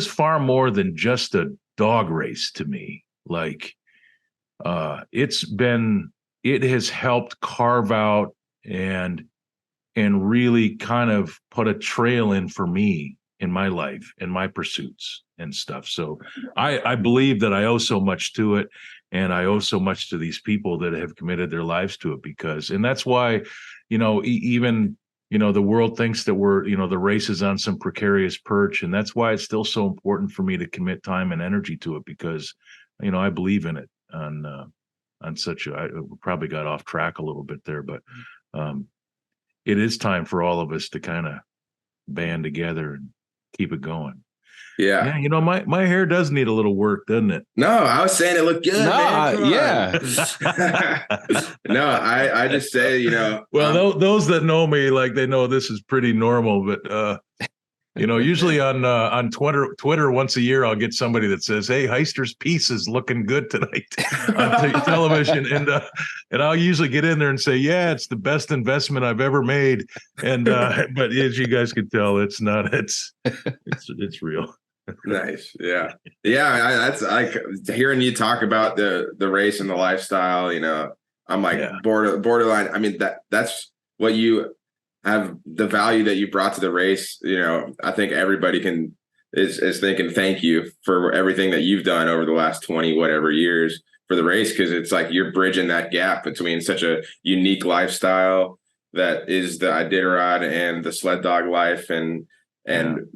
far more than just a dog race to me. Like, it has helped carve out and really kind of put a trail in for me in my life and my pursuits and stuff. So I believe that I owe so much to it, and I owe so much to these people that have committed their lives to it, and that's why, you know, even, you know, the world thinks that we're, you know, the race is on some precarious perch, and that's why it's still so important for me to commit time and energy to it, because, you know, I believe in it on such a, I probably got off track a little bit there, but it is time for all of us to kind of band together and keep it going. Yeah. You know, my hair does need a little work, doesn't it? No, I was saying it looked good, man. Yeah. No, I just say, you know. Well, those that know me, like, they know this is pretty normal, but you know, usually on Twitter once a year, I'll get somebody that says, "Hey, Heister's piece is looking good tonight on television," and I'll usually get in there and say, "Yeah, it's the best investment I've ever made." And but as you guys can tell, it's not. It's real. Nice. Yeah. That's like hearing you talk about the race and the lifestyle. You know, I'm like borderline. I mean, that's what you have, the value that you brought to the race. You know, I think everybody is thinking thank you for everything that you've done over the last 20 whatever years for the race, because it's like you're bridging that gap between such a unique lifestyle that is the Iditarod and the sled dog life, and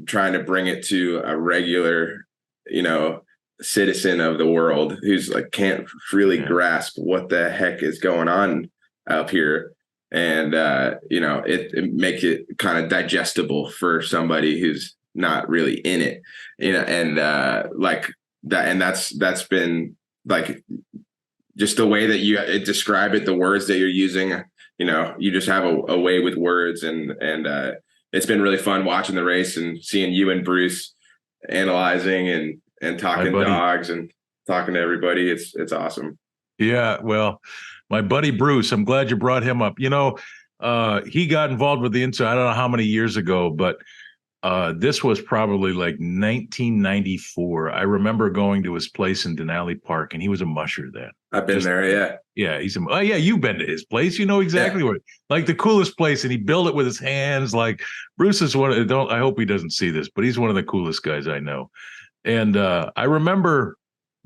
trying to bring it to a regular, you know, citizen of the world who's like can't really grasp what the heck is going on up here. And, you know, it makes it kind of digestible for somebody who's not really in it, you know, and like that. And that's been like just the way that you describe it, the words that you're using, you know, you just have a way with words, and it's been really fun watching the race and seeing you and Bruce analyzing and talking dogs and talking to everybody. It's awesome. Yeah. Well, my buddy Bruce, I'm glad you brought him up. You know, he got involved with the inside, I don't know how many years ago, but this was probably like 1994. I remember going to his place in Denali Park, and he was a musher then. I've been there, yeah. Yeah, you've been to his place. You know exactly what, like the coolest place, and he built it with his hands. Like Bruce is I hope he doesn't see this, but he's one of the coolest guys I know. And I remember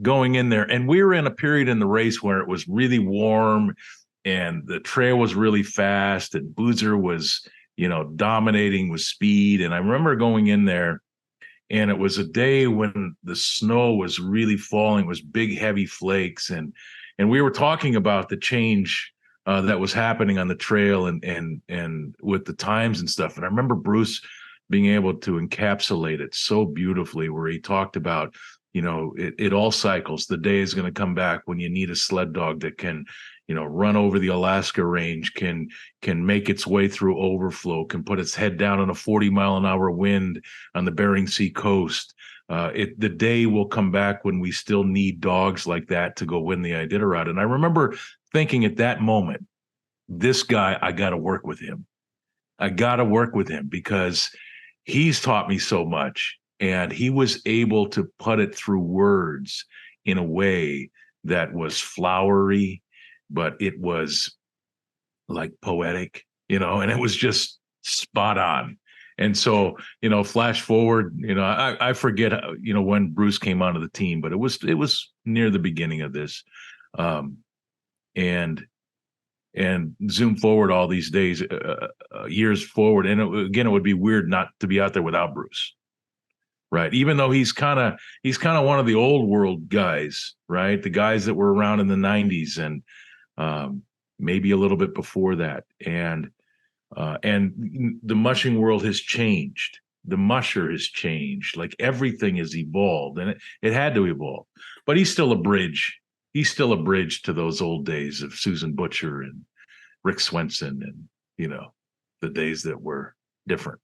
going in there, and we were in a period in the race where it was really warm and the trail was really fast, and Boozer was, you know, dominating with speed. And I remember going in there, and it was a day when the snow was really falling, it was big, heavy flakes. And we were talking about the change that was happening on the trail and with the times and stuff. And I remember Bruce being able to encapsulate it so beautifully, where he talked about, it all cycles. The day is going to come back when you need a sled dog that can, run over the Alaska range, can make its way through overflow, can put its head down on a 40-mile-an-hour wind on the Bering Sea coast. The day will come back when we still need dogs like that to go win the Iditarod. And I remember thinking at that moment, this guy, I got to work with him. I got to work with him because he's taught me so much. And he was able to put it through words in a way that was flowery, but it was like poetic, and it was just spot on. And so, flash forward, I forget, when Bruce came onto the team, but it was near the beginning of this. And zoom forward all these days, years forward. And it would be weird not to be out there without Bruce. Right. Even though he's kind of one of the old world guys, right? The guys that were around in the 90s and maybe a little bit before that. And the mushing world has changed. The musher has changed. Like everything has evolved, and it had to evolve. But he's still a bridge. He's still a bridge to those old days of Susan Butcher and Rick Swenson and, the days that were different.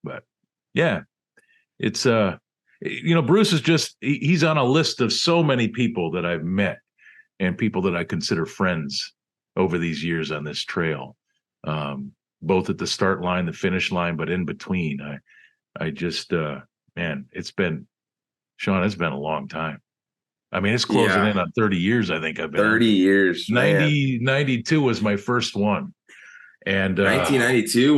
But yeah. It's Bruce is he's on a list of so many people that I've met and people that I consider friends over these years on this trail, both at the start line, the finish line, but in between. I just man, it's been a long time. I mean, it's closing in on 30 years. I think I've been 30 years. 92 was my first one. And 1992,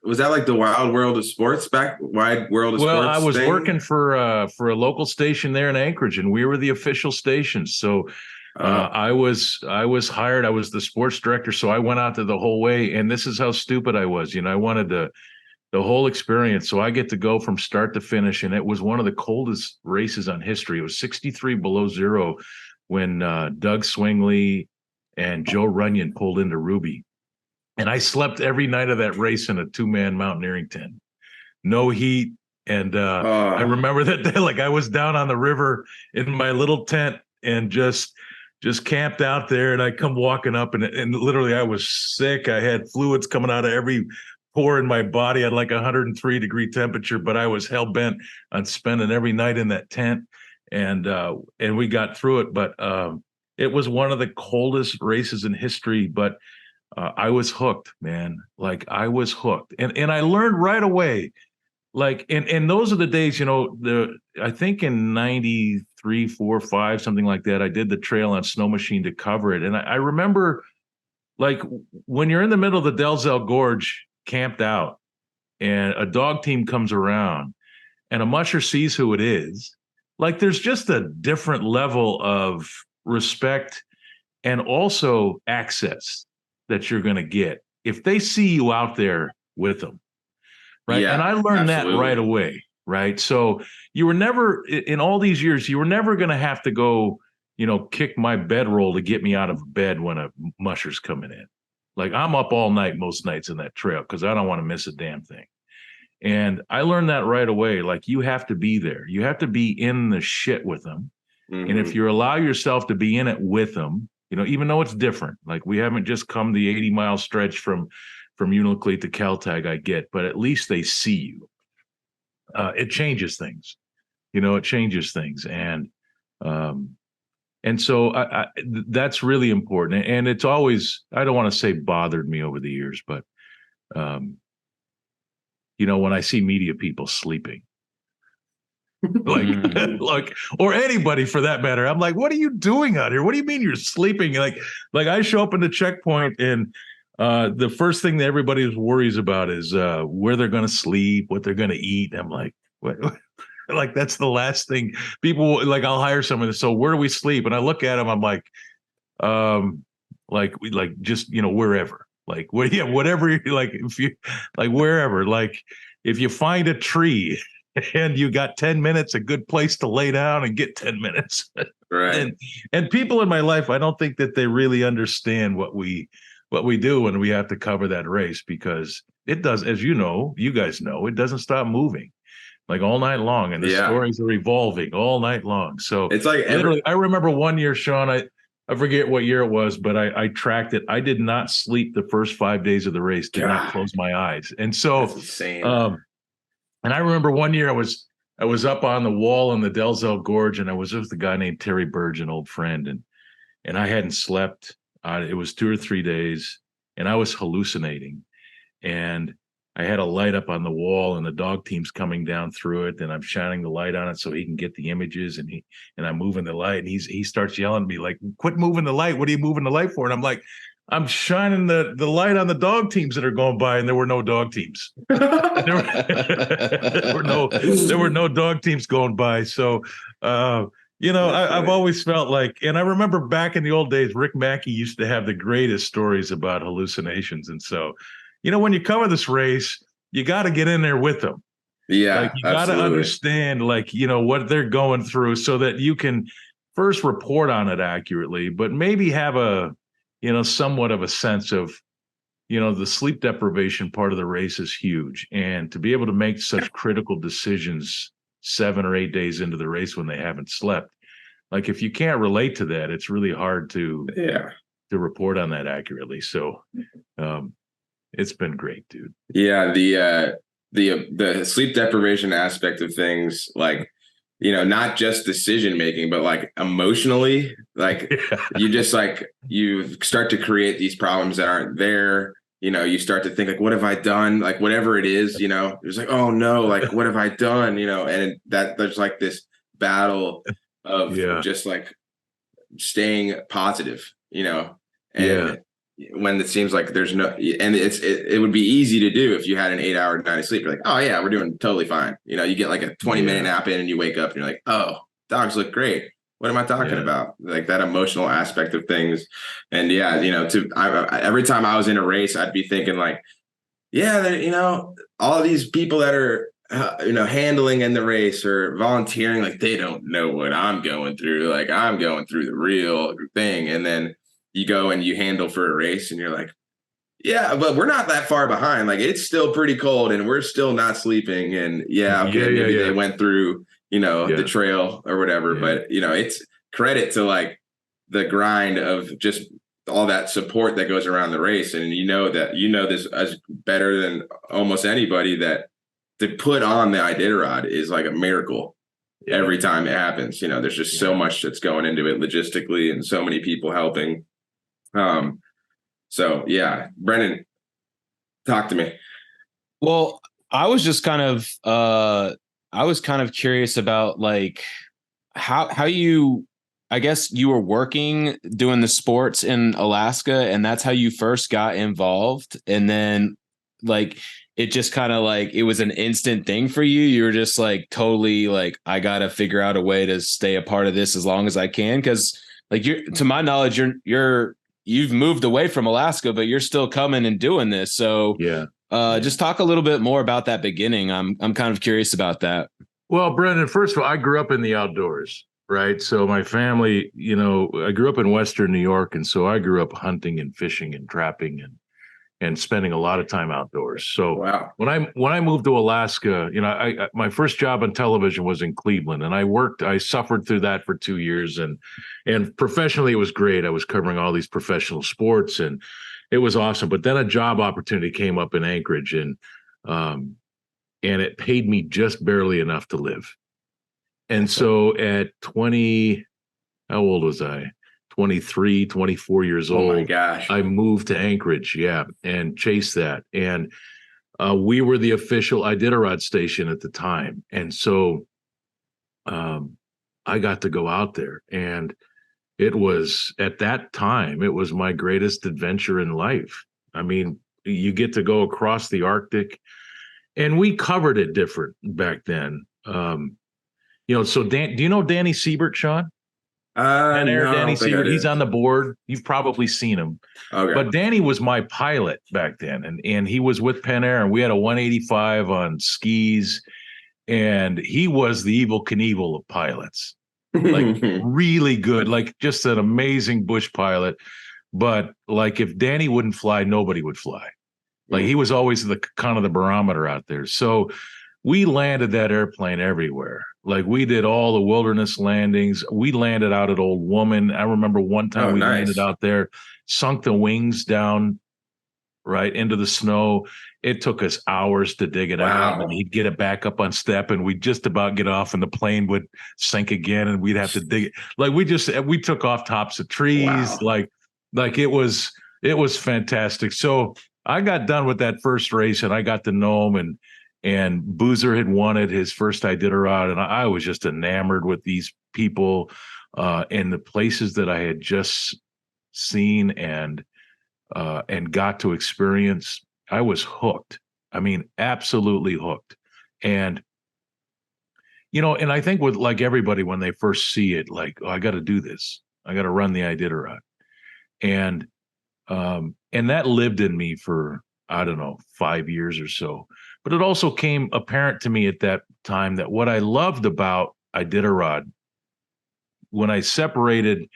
was that like the wild world of sports wide world of sports? Well, I was working for a local station there in Anchorage, and we were the official station. So I was hired. I was the sports director. So I went out there the whole way, and this is how stupid I was. I wanted the whole experience. So I get to go from start to finish, and it was one of the coldest races on history. It was 63 below zero when Doug Swingley and Joe Runyon pulled into Ruby. And I slept every night of that race in a 2-man mountaineering tent, no heat. And I remember that day, like I was down on the river in my little tent and just camped out there. And I come walking up and literally I was sick. I had fluids coming out of every pore in my body. I had like 103-degree temperature, but I was hell bent on spending every night in that tent. And we got through it. But it was one of the coldest races in history. But I was hooked, man. Like I was hooked. And I learned right away, like, and those are the days, I think in 93, 4, 5, something like that, I did the trail on Snow Machine to cover it. And I remember like when you're in the middle of the Dalzell Gorge camped out and a dog team comes around and a musher sees who it is, like there's just a different level of respect and also access that you're going to get if they see you out there with them. Right. Yeah, and I learned absolutely. that right away. Right. So you were never in all these years, you were never going to have to go, kick my bedroll to get me out of bed when a musher's coming in. Like I'm up all night, most nights in that trail because I don't want to miss a damn thing. And I learned that right away. Like you have to be there. You have to be in the shit with them. Mm-hmm. And if you allow yourself to be in it with them, even though it's different, like we haven't just come the 80-mile stretch from Unalakleet to Caltag, I get, but at least they see you. It changes things, it changes things. And so that's really important. And it's always, I don't want to say bothered me over the years, but, when I see media people sleeping, like, or anybody for that matter, I'm like, what are you doing out here? What do you mean you're sleeping? Like I show up in the checkpoint and the first thing that everybody worries about is where they're going to sleep, what they're going to eat. I'm like, what? Like, that's the last thing people like. I'll hire someone. So where do we sleep? And I look at them. I'm like, just, wherever, like, whatever, like, if you like, wherever, like, if you find a tree and you got 10 minutes, a good place to lay down and get 10 minutes. Right. And people in my life, I don't think that they really understand what we do when we have to cover that race, because it does, as you guys know, it doesn't stop moving. like all night long, and the stories are evolving all night long. So it's like literally, I remember one year, Sean, I forget what year it was, but I tracked it. I did not sleep the first 5 days of the race, did not close my eyes. And so, that's insane. And I remember one year I was up on the wall in the Delzell Gorge, and I was with a guy named Terry Burge, an old friend, and I hadn't slept. It was 2 or 3 days, and I was hallucinating. And I had a light up on the wall, and the dog team's coming down through it, and I'm shining the light on it so he can get the images, and I'm moving the light, and he starts yelling at me like, "Quit moving the light! What are you moving the light for?" And I'm like, "I'm shining the light on the dog teams that are going by," and there were no dog teams. there were no dog teams going by. So I've always felt like, and I remember back in the old days, Rick Mackey used to have the greatest stories about hallucinations, and so. When you cover this race, you got to get in there with them. Yeah, like you got to understand, what they're going through, so that you can first report on it accurately, but maybe have a, somewhat of a sense of, the sleep deprivation part of the race is huge, and to be able to make such critical decisions 7 or 8 days into the race when they haven't slept, like if you can't relate to that, it's really hard to report on that accurately. So. It's been great, dude. Yeah, the sleep deprivation aspect of things, like, not just decision making, but like emotionally, like you just you start to create these problems that aren't there. You start to think like, what have I done? Like whatever it is, it's like, oh no, like what have I done? And that there's like this battle of just like staying positive, and when it seems like there's no, and it would be easy to do if you had an 8-hour night of sleep. You're like, oh yeah, we're doing totally fine. You get like a 20-minute nap in and you wake up and you're like, oh, dogs look great. What am I talking about? Like that emotional aspect of things. And every time I was in a race, I'd be thinking like, all of these people that are, handling in the race or volunteering, like they don't know what I'm going through. Like I'm going through the real thing. And then you go and you handle for a race and you're like, yeah, but we're not that far behind. Like it's still pretty cold and we're still not sleeping. And maybe they went through, the trail or whatever, but it's credit to like the grind of just all that support that goes around the race. And this as better than almost anybody, that to put on the Iditarod is like a miracle. Every time it happens, there's just so much that's going into it logistically and so many people helping. Brennan, talk to me. Well, I was just kind of curious about like how you, I guess you were working doing the sports in Alaska, and that's how you first got involved. And then like it just kind of like it was an instant thing for you. You were just like totally like, I gotta figure out a way to stay a part of this as long as I can, because like to my knowledge, you've moved away from Alaska, but you're still coming and doing this. So just talk a little bit more about that beginning. I'm kind of curious about that. Well, Brendan, first of all, I grew up in the outdoors, right? So my family, I grew up in Western New York. And so I grew up hunting and fishing and trapping and spending a lot of time outdoors. So when I moved to Alaska, my first job on television was in Cleveland, and I suffered through that for 2 years, and professionally it was great. I was covering all these professional sports and it was awesome. But then a job opportunity came up in Anchorage, and it paid me just barely enough to live. And so at 20, how old was I? 23, 24 years old. Oh my gosh. I moved to Anchorage, and chased that. And we were the official Iditarod station at the time. And so I got to go out there, and it was, at that time, it was my greatest adventure in life. I mean, you get to go across the Arctic, and we covered it different back then. So do you know Danny Siebert, Sean? Danny Siebert, he's on the board. You've probably seen him. Okay. But Danny was my pilot back then, and he was with Penn Air, and we had a 185 on skis, and he was the Evel Knievel of pilots. Like really good, like just an amazing bush pilot. But like if Danny wouldn't fly, nobody would fly. Like he was always the kind of the barometer out there. So we landed that airplane everywhere. Like we did all the wilderness landings. We landed out at Old Woman. I remember one time Oh, we nice. landed out there, sunk the wings down right into the snow. It took us hours to dig it out, and he'd get it back up on step, and we'd just about get off, and the plane would sink again, and we'd have to dig it. Like we took off tops of trees. Wow. Like it was fantastic. So I got done with that first race, and I got to know him, and Boozer had won it, his first Iditarod, and I was just enamored with these people and the places that I had just seen and got to experience. I was hooked. I mean, absolutely hooked. And, and I think with like everybody, when they first see it, like, oh, I got to do this. I got to run the Iditarod. And that lived in me for, I don't know, 5 years or so. But it also came apparent to me at that time that what I loved about Iditarod, when I separated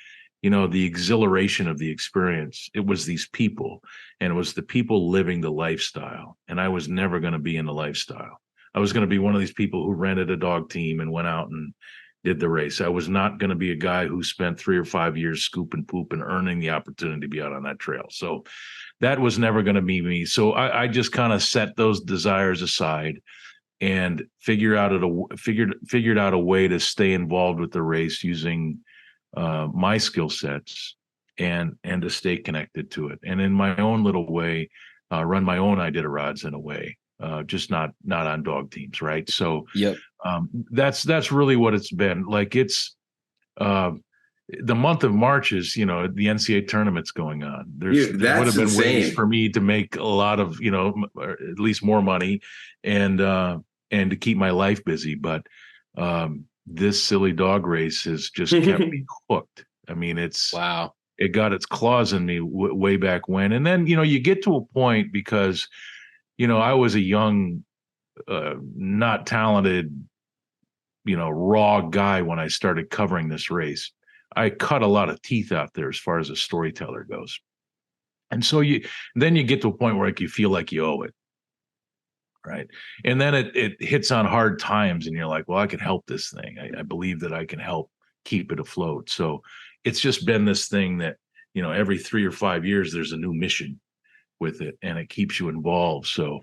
the exhilaration of the experience, it was these people, and it was the people living the lifestyle. And I was never going to be in the lifestyle. I was going to be one of these people who rented a dog team and went out and did the race. I was not going to be a guy who spent 3 or 5 years scooping poop and earning the opportunity to be out on that trail. So that was never going to be me. So I just kind of set those desires aside and figured out a way to stay involved with the race using my skill sets and to stay connected to it, and in my own little way, run my own Iditarods in a way, just not on dog teams, right? So yep, that's really what it's been. Like it's the month of March is the NCAA tournament's going on. There would have been ways for me to make a lot of or at least more money, and to keep my life busy, but this silly dog race has just kept me hooked. I mean, wow. It got its claws in me way back when. And then, you get to a point because, I was a young, not talented, raw guy when I started covering this race. I cut a lot of teeth out there as far as a storyteller goes. And so then you get to a point where you feel like you owe it. Right. And then it hits on hard times and you're like, well, I can help this thing. I believe that I can help keep it afloat. So it's just been this thing that, every 3 or 5 years, there's a new mission with it and it keeps you involved. So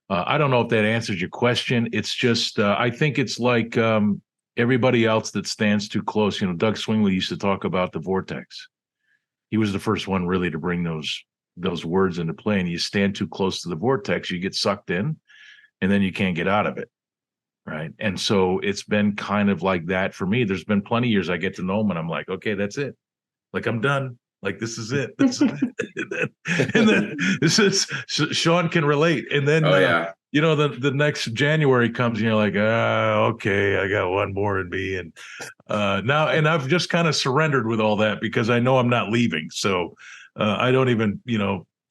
I don't know if that answers your question. It's just, I think it's like everybody else that stands too close. Doug Swingley used to talk about the vortex. He was the first one really to bring those words into play. And you stand too close to the vortex, you get sucked in. And then you can't get out of it, right? And so it's been kind of like that for me. There's been plenty of years I get to know him and I'm like, okay, that's it. Like, I'm done. Like, this is it. And then this is, Sean can relate. And then, the next January comes and you're like, okay, I got one more in me. And now, and I've just kind of surrendered with all that because I know I'm not leaving. So I don't even,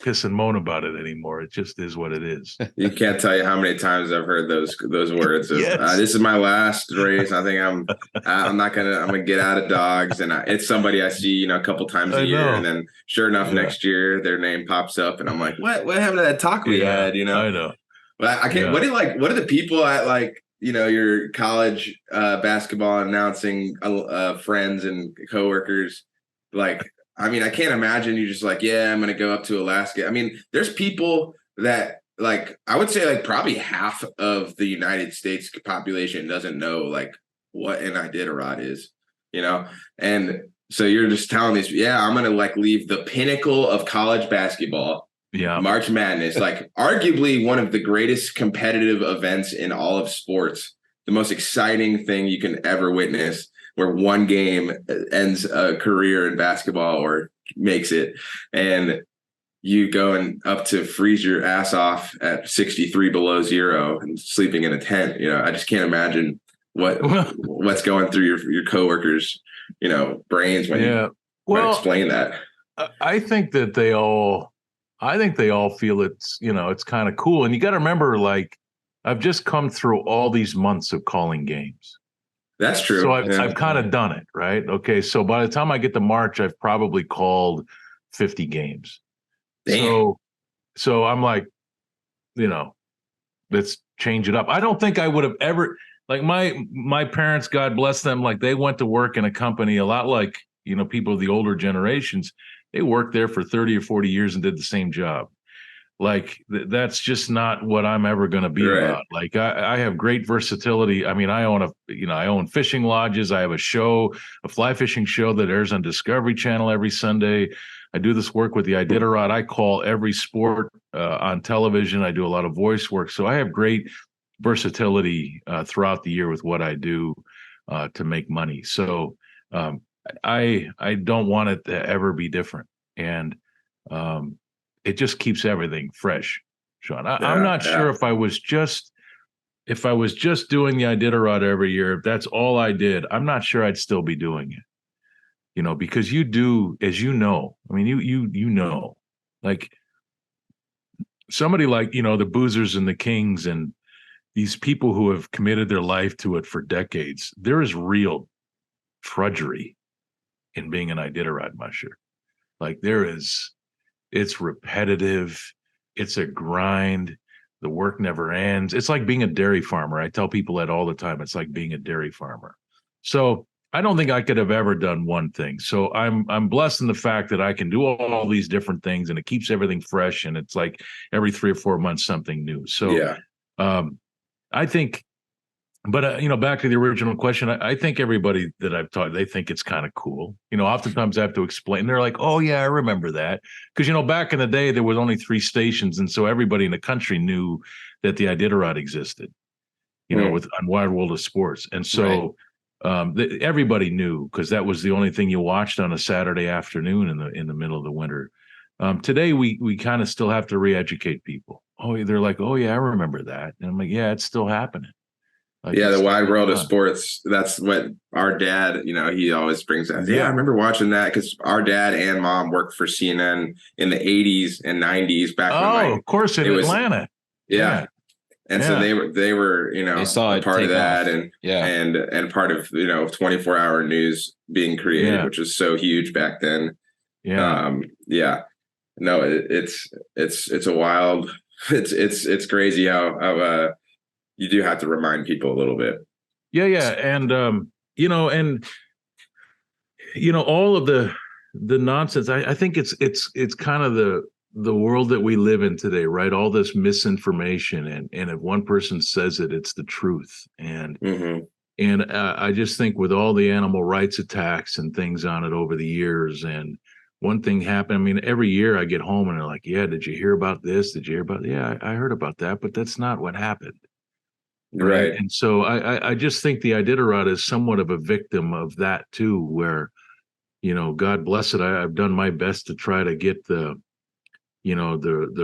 piss and moan about it anymore. It just is what it is. You can't tell you how many times I've heard those words of, yes. This is my last race. I think I'm gonna get out of dogs. And it's somebody I see, a couple times a year. And then sure enough, next year their name pops up and I'm like, what happened to that talk we had? I know. But I can't, what are the people at your college basketball announcing friends and coworkers like? I mean, I can't imagine you just like, I'm going to go up to Alaska. I mean, there's people that I would say probably half of the United States population doesn't know what an Iditarod is, And so you're just telling these, I'm going to leave the pinnacle of college basketball. Yeah. March Madness, arguably one of the greatest competitive events in all of sports, the most exciting thing you can ever witness, where one game ends a career in basketball or makes it, and you going up to freeze your ass off at 63 below zero and sleeping in a tent. I just can't imagine what's going through your coworkers, brains when you explain that. I think that they all feel it's kind of cool. And you got to remember, I've just come through all these months of calling games. That's true. So I've kind of done it, right? Okay, so by the time I get to March, I've probably called 50 games. Damn. So I'm like, it's change it up. I don't think I would have ever, like my parents, God bless them, like they went to work in a company a lot like, people of the older generations. They worked there for 30 or 40 years and did the same job. Like that's just not what I'm ever going to be about. Like I have great versatility. I mean, I own fishing lodges. I have a fly fishing show that airs on Discovery Channel every Sunday. I do this work with the Iditarod. I call every sport on television. I do a lot of voice work. So I have great versatility throughout the year with what I do to make money. So I don't want it to ever be different. And it just keeps everything fresh, Sean. I'm not sure if I was just doing the Iditarod every year, if that's all I did, I'm not sure I'd still be doing it. Because you do, as you know, I mean, you know, like somebody like, the Boozers and the Kings and these people who have committed their life to it for decades, there is real drudgery in being an Iditarod musher. Like it's repetitive. It's a grind. The work never ends. It's like being a dairy farmer. I tell people that all the time. It's like being a dairy farmer. So I don't think I could have ever done one thing. So I'm blessed in the fact that I can do all these different things and it keeps everything fresh. And it's like every 3 or 4 months, something new. So I think, but back to the original question, I think everybody that I've taught, they think it's kind of cool. Oftentimes I have to explain. They're like, "Oh yeah, I remember that," because back in the day there was only 3 stations, and so everybody in the country knew that the Iditarod existed. With on Wide World of Sports, and so everybody knew because that was the only thing you watched on a Saturday afternoon in the middle of the winter. Today we kind of still have to re-educate people. Oh, they're like, "Oh yeah, I remember that," and I'm like, "Yeah, it's still happening." Like the Wide World of Sports. That's what our dad, he always brings up. Yeah, I remember watching that because our dad and mom worked for CNN in the 80s and 90s back when of course, in Atlanta. Yeah. And so they were, they saw a part of that off. and part of, 24-hour news being created, which was so huge back then. No, it's a wild, it's crazy how you do have to remind people a little bit. And all of the nonsense. I think it's kind of the world that we live in today, right? All this misinformation, and if one person says it, it's the truth. And I just think with all the animal rights attacks and things on it over the years, and one thing happened. I mean, every year I get home and they're like, "Yeah, did you hear about this? Did you hear about?" Yeah, I heard about that, but that's not what happened. Right. And so I just think the Iditarod is somewhat of a victim of that too, where, God bless it, I've done my best to try to get the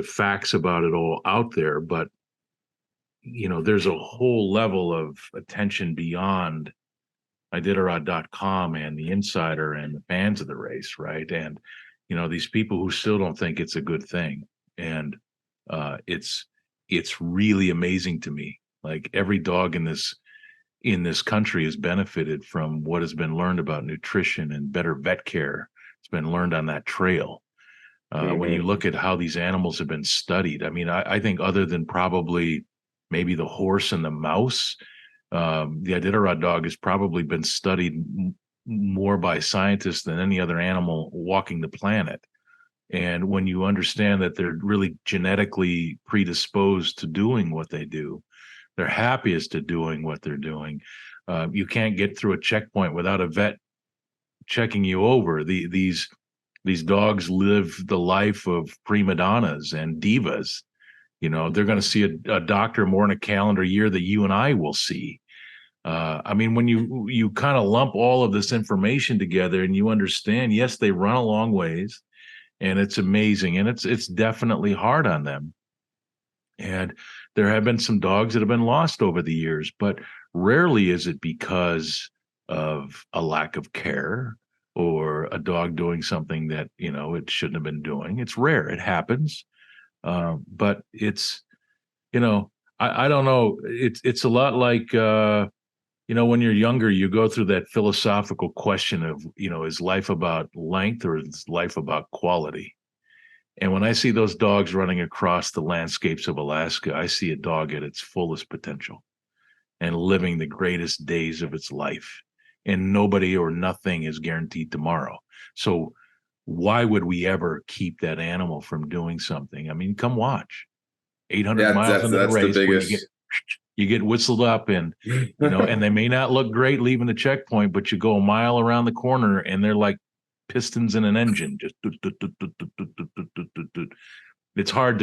facts about it all out there, but there's a whole level of attention beyond Iditarod.com and the insider and the fans of the race, right? And these people who still don't think it's a good thing, and it's really amazing to me. Like every dog in this country has benefited from what has been learned about nutrition and better vet care. It's been learned on that trail. When you look at how these animals have been studied, I mean, I think other than probably maybe the horse and the mouse, the Iditarod dog has probably been studied more by scientists than any other animal walking the planet. And when you understand that they're really genetically predisposed to doing what they do, they're happiest at doing what they're doing. You can't get through a checkpoint without a vet checking you over. These dogs live the life of prima donnas and divas. They're going to see a doctor more in a calendar year that you and I will see. I mean, when you kind of lump all of this information together and you understand, yes, they run a long ways, and it's amazing, and it's definitely hard on them. And there have been some dogs that have been lost over the years, but rarely is it because of a lack of care or a dog doing something that, it shouldn't have been doing. It's rare. It happens. But it's, I don't know. It's a lot like, when you're younger, you go through that philosophical question of, is life about length or is life about quality? And when I see those dogs running across the landscapes of Alaska, I see a dog at its fullest potential and living the greatest days of its life. And nobody or nothing is guaranteed tomorrow. So why would we ever keep that animal from doing something? I mean, come watch 800 Yeah, miles into the that's the race where biggest. you get whistled up, and and they may not look great leaving the checkpoint, but you go a mile around the corner and they're like pistons in an engine. Just it's hard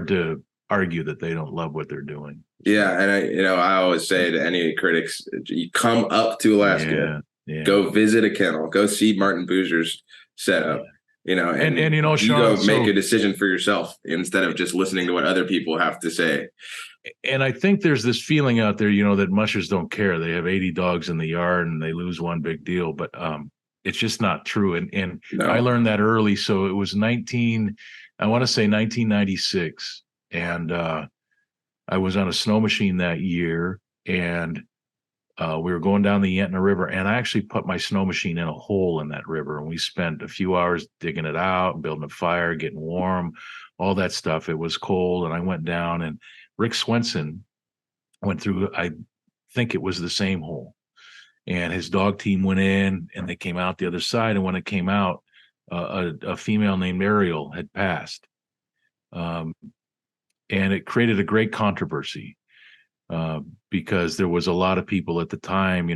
to argue that they don't love what they're doing. Yeah, and I always say to any critics, you come up to Alaska, go visit a kennel, go see Martin Boozer's setup, and and you Sean, go make a decision for yourself instead of just listening to what other people have to say. And I think there's this feeling out there, that mushers don't care. They have 80 dogs in the yard and they lose one, big deal. But it's just not true. And No. I learned that early. So it was 1996. And I was on a snow machine that year, and we were going down the Yentna River, and I actually put my snow machine in a hole in that river. And we spent a few hours digging it out, building a fire, getting warm, all that stuff. It was cold. And I went down, and Rick Swenson went through, I think it was the same hole. And his dog team went in, and they came out the other side. And when it came out, a female named Ariel had passed. And it created a great controversy because there was a lot of people at the time,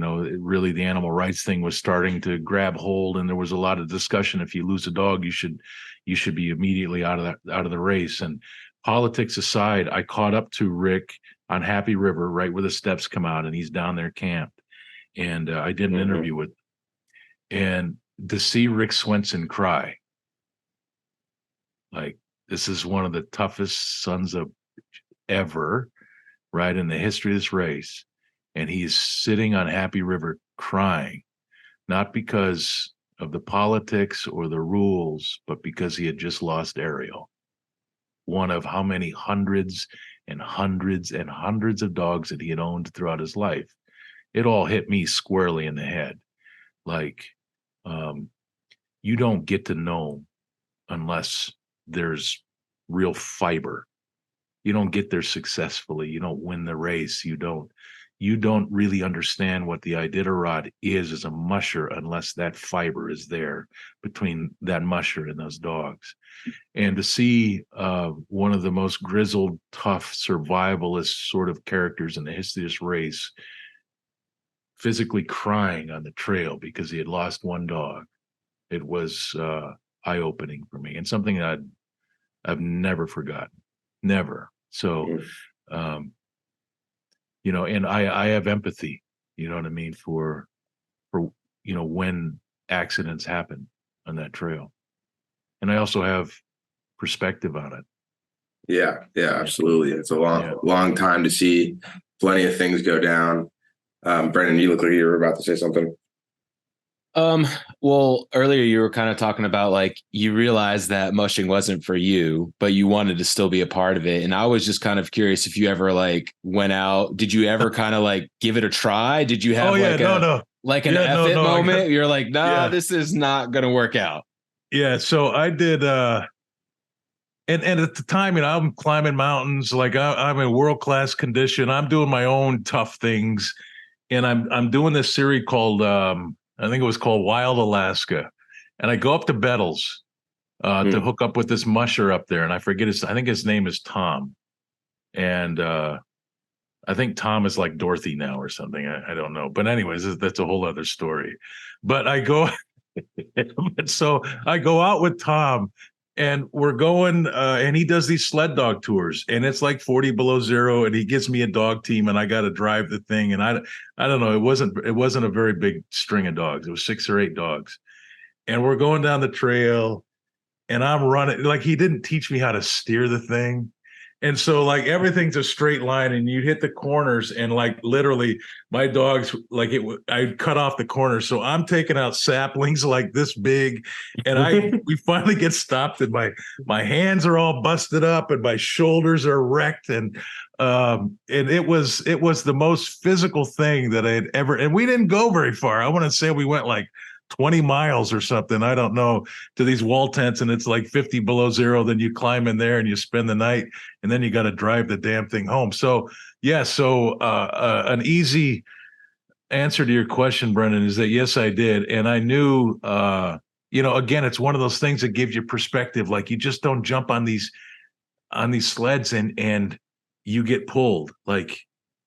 really the animal rights thing was starting to grab hold. And there was a lot of discussion. If you lose a dog, you should be immediately out of the race. And politics aside, I caught up to Rick on Happy River, right where the steps come out, and he's down there camped. And I did an interview with him. And to see Rick Swenson cry, like, this is one of the toughest sons of ever, right, in the history of this race. And he's sitting on Happy River crying, not because of the politics or the rules, but because he had just lost Ariel. One of how many hundreds and hundreds and hundreds of dogs that he had owned throughout his life. It all hit me squarely in the head. Like, you don't get to know unless there's real fiber. You don't get there successfully. You don't win the race. You don't really understand what the Iditarod is as a musher unless that fiber is there between that musher and those dogs. And to see one of the most grizzled, tough, survivalist sort of characters in the history of this race physically crying on the trail because he had lost one dog, it was eye-opening for me, and something that I've never forgotten. Never. So, and I have empathy, you know what I mean, for when accidents happen on that trail. And I also have perspective on it. Yeah, absolutely. It's a long time to see plenty of things go down. Brendan, you look like you were about to say something. Well, earlier you were kind of talking about like you realized that mushing wasn't for you, but you wanted to still be a part of it. And I was just kind of curious if you ever like went out. Did you ever kind of like give it a try? Did you have like an F it moment? You're like, this is not going to work out. Yeah. So I did. And at the time, I'm climbing mountains. Like I'm in world-class condition. I'm doing my own tough things. And I'm doing this series called, I think it was called Wild Alaska. And I go up to Bettles to hook up with this musher up there. And I think his name is Tom. And I think Tom is like Dorothy now or something. I don't know. But anyways, that's a whole other story. But so I go out with Tom. And we're going, and he does these sled dog tours, and it's like 40 below zero, and he gives me a dog team, and I got to drive the thing. And I don't know, it wasn't a very big string of dogs. It was 6 or 8 dogs, and we're going down the trail, and I'm running. Like, he didn't teach me how to steer the thing. And so like everything's a straight line, and you hit the corners, and like literally my dogs, like I cut off the corners. So I'm taking out saplings like this big, and we finally get stopped, and my hands are all busted up and my shoulders are wrecked. And it was the most physical thing that I had ever, and we didn't go very far. I want to say we went like 20 miles or something, I don't know, to these wall tents, and it's like 50 below zero. Then you climb in there and you spend the night, and then you got to drive the damn thing home. So yeah, so an easy answer to your question, Brendan, is that yes, I did. And I knew, again, it's one of those things that gives you perspective. Like, you just don't jump on these sleds and you get pulled. Like,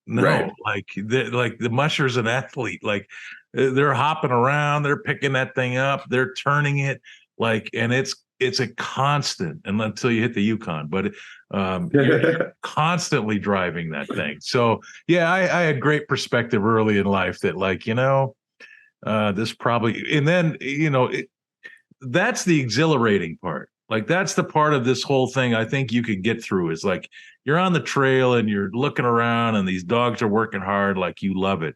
no, Right. like the musher's an athlete. Like, they're hopping around, they're picking that thing up, they're turning it, like, and it's a constant, and until you hit the Yukon, but you're constantly driving that thing. So yeah, I had great perspective early in life that, like, this probably, and then that's the exhilarating part. Like, that's the part of this whole thing I think you could get through, is like, you're on the trail and you're looking around and these dogs are working hard, like, you love it.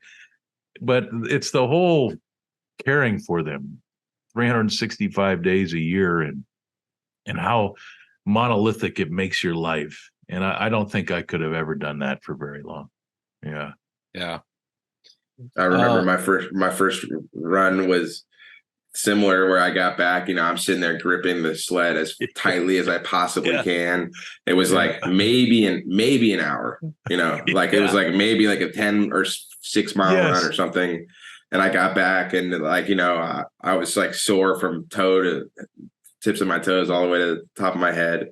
But it's the whole caring for them 365 days a year, and how monolithic it makes your life. And I don't think I could have ever done that for very long. Yeah. Yeah. I remember my first run was similar, where I got back, I'm sitting there gripping the sled as tightly as I possibly can. It was like maybe an hour, like it was like maybe like a 10 or 6 mile run or something. And I got back, and like, I was like sore from toe to tips of my toes all the way to the top of my head.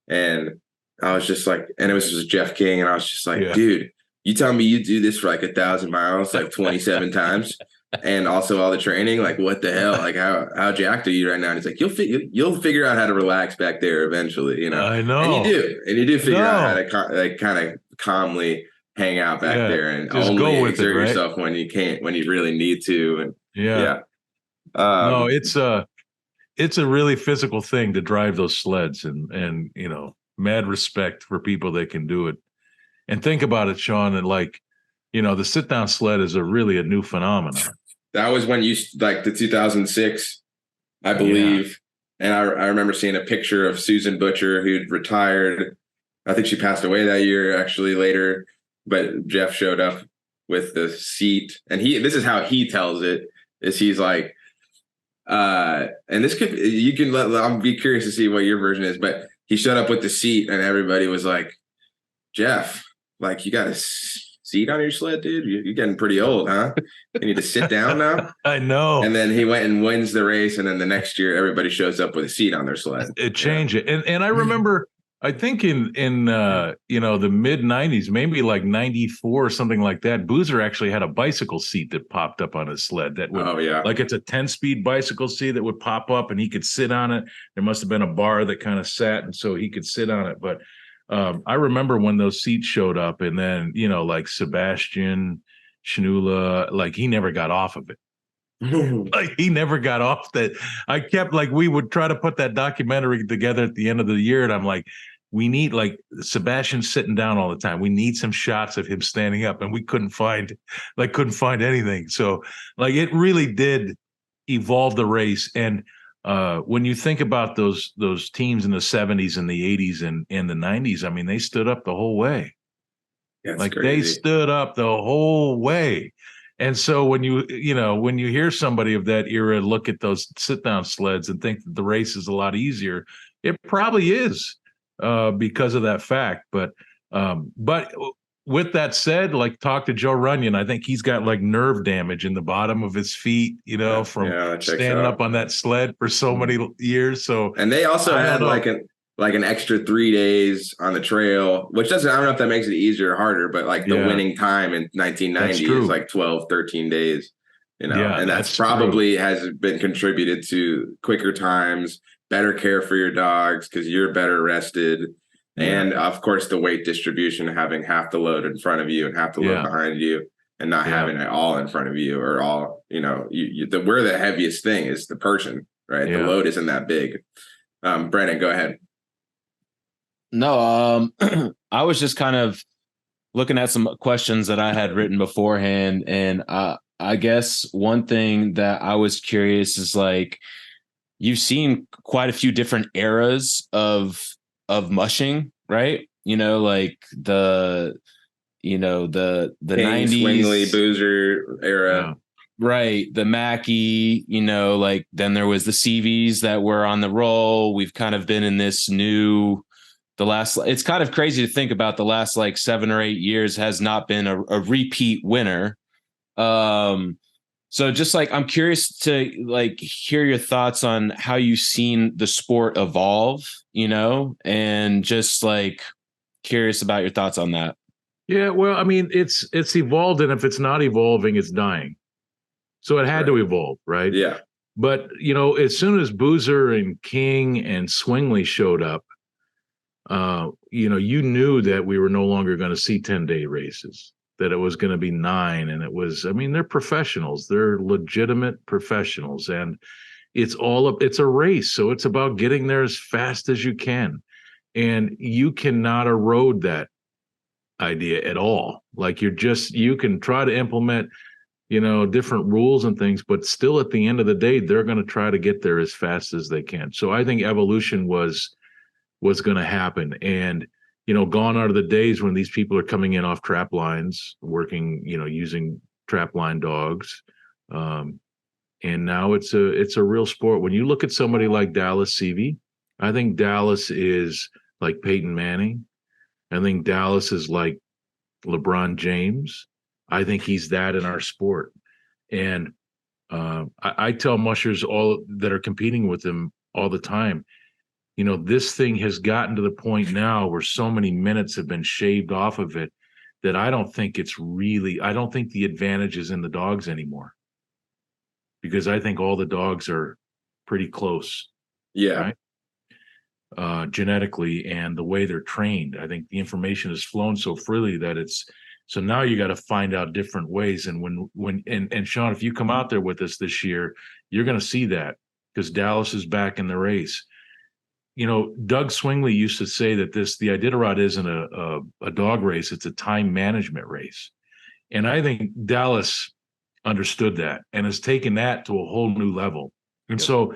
And I was just like, and it was just Jeff King. And I was just like, dude, you tell me you do this for like 1,000 miles, like 27 times. And also all the training, like, what the hell? Like, how jacked are you right now? And he's like, you'll figure out how to relax back there eventually, I know. And you do figure out how to kind of calmly hang out back there, and just only go with exert yourself when you really need to. And no, it's a really physical thing to drive those sleds, and mad respect for people that can do it. And think about it, Sean, and like, the sit down sled is really a new phenomenon. That was when like the 2006, I believe. And I remember seeing a picture of Susan Butcher, who'd retired. I think she passed away that year, actually, later. But Jeff showed up with the seat, and this is how he tells it, is he's like, and this I'll be curious to see what your version is, but he showed up with the seat, and everybody was like, Jeff, like, you got a seat on your sled, dude? You're getting pretty old, huh? You need to sit down now. I know. And then he went and wins the race, and then the next year everybody shows up with a seat on their sled. It changed it. And I remember, I think in the mid 90s, maybe like 94 or something like that, Boozer actually had a bicycle seat that popped up on his sled that would, like, it's a 10-speed bicycle seat that would pop up and he could sit on it. There must have been a bar that kind of sat, and so he could sit on it. But I remember when those seats showed up, and then, like Sebastian Schnula, like, he never got off of it. Like, he never got off that. I kept, like, we would try to put that documentary together at the end of the year, and I'm like, we need, like, Sebastian sitting down all the time. We need some shots of him standing up, and we couldn't find anything. So, like, it really did evolve the race. And when you think about those teams in the 70s and the 80s and the 90s, I mean, they stood up the whole way. That's like crazy. They stood up the whole way. And so when you hear somebody of that era look at those sit down sleds and think that the race is a lot easier, it probably is because of that fact. But with that said, like, talk to Joe Runyon. I think he's got like nerve damage in the bottom of his feet, from standing up on that sled for so many years. So, and they also had like an extra 3 days on the trail, which I don't know if that makes it easier or harder, but like the winning time in 1990 is like 12, 13 days, and that's probably has been contributed to quicker times, better care for your dogs because you're better rested. And of course, the weight distribution, having half the load in front of you and half the load behind you, and not having it all in front of you, or all, where the heaviest thing is the person, right? The load isn't that big. Brennan, go ahead. No, I was just kind of looking at some questions that I had written beforehand. And I guess one thing that I was curious is, like, you've seen quite a few different eras of mushing, right? Like the 90s Swingley, Boozer era. Right. The Mackie, like then there was the CVs that were on the roll. We've kind of been in this it's kind of crazy to think about the last like 7 or 8 years has not been a repeat winner. So just like, I'm curious to like hear your thoughts on how you've seen the sport evolve, and just like curious about your thoughts on that. Yeah, well, I mean, it's evolved, and if it's not evolving, it's dying. So it had to evolve, right? Yeah. But, as soon as Boozer and King and Swingley showed up, you knew that we were no longer going to see 10-day races, that it was going to be 9. And they're professionals. They're legitimate professionals. And it's a race. So it's about getting there as fast as you can. And you cannot erode that idea at all. Like you can try to implement different rules and things, but still at the end of the day, they're going to try to get there as fast as they can. So I think evolution was going to happen. And, gone are the days when these people are coming in off trap lines, working, using trap line dogs. And now it's a real sport. When you look at somebody like Dallas Seavey, I think Dallas is like Peyton Manning. I think Dallas is like LeBron James. I think he's that in our sport. And I tell mushers all that are competing with him all the time, this thing has gotten to the point now where so many minutes have been shaved off of it that I don't think the advantage is in the dogs anymore, because I think all the dogs are pretty close. Yeah. Right? Genetically and the way they're trained. I think the information has flown so freely that so now you got to find out different ways. And and Sean, if you come out there with us this year, you're going to see that, because Dallas is back in the race. Doug Swingley used to say that the Iditarod isn't a dog race, it's a time management race. And I think Dallas understood that and has taken that to a whole new level. And so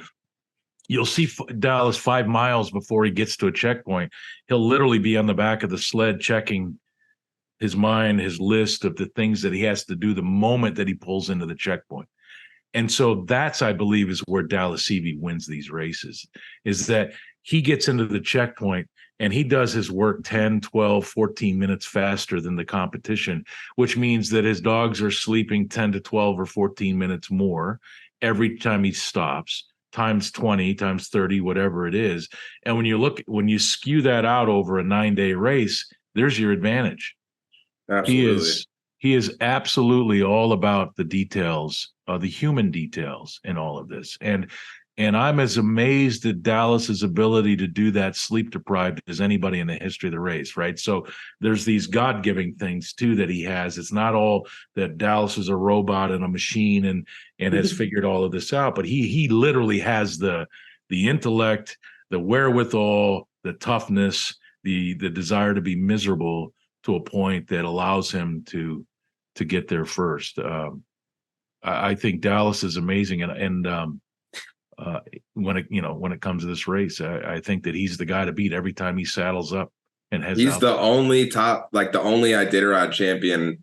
you'll see Dallas 5 miles before he gets to a checkpoint. He'll literally be on the back of the sled checking his mind, his list of the things that he has to do the moment that he pulls into the checkpoint. And so I believe, is where Dallas Seavey wins these races, is that he gets into the checkpoint and he does his work 10, 12, 14 minutes faster than the competition, which means that his dogs are sleeping 10 to 12 or 14 minutes more every time he stops, times 20, times 30, whatever it is. And when you skew that out over a 9-day race, there's your advantage. Absolutely. He is absolutely all about the details, the human details in all of this. And I'm as amazed at Dallas's ability to do that sleep deprived as anybody in the history of the race, right? So there's these God-giving things too that he has. It's not all that Dallas is a robot and a machine and has figured all of this out, but he literally has the intellect, the wherewithal, the toughness, the desire to be miserable to a point that allows him to get there first. I think Dallas is amazing, and when it comes to this race, I think that he's the guy to beat every time he saddles up and heads. He's the only Iditarod champion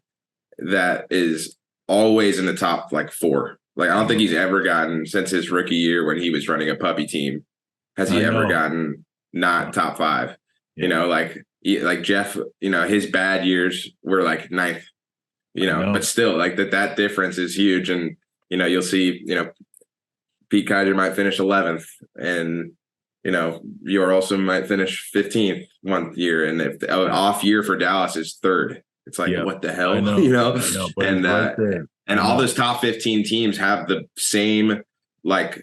that is always in the top 4. I don't think he's ever gotten, since his rookie year when he was running a puppy team, has he ever gotten not top 5? Yeah. Like Jeff, his bad years were 9th, but still that difference is huge. And, you'll see, Pete Kaiser might finish 11th, and, Yor also might finish 15th one year. And if an off year for Dallas is 3rd, it's what the hell, I know, and, and all those top 15 teams have the same, this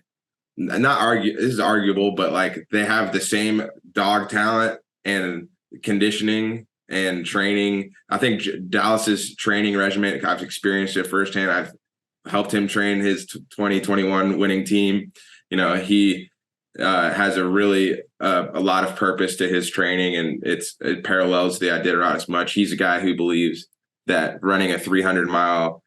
is arguable, but they have the same dog talent and conditioning and training. I think Dallas's training regimen, I've experienced it firsthand. I've helped him train his 2021 winning team. He has a really a lot of purpose to his training, and it parallels the Iditarod as much. He's a guy who believes that running a 300-mile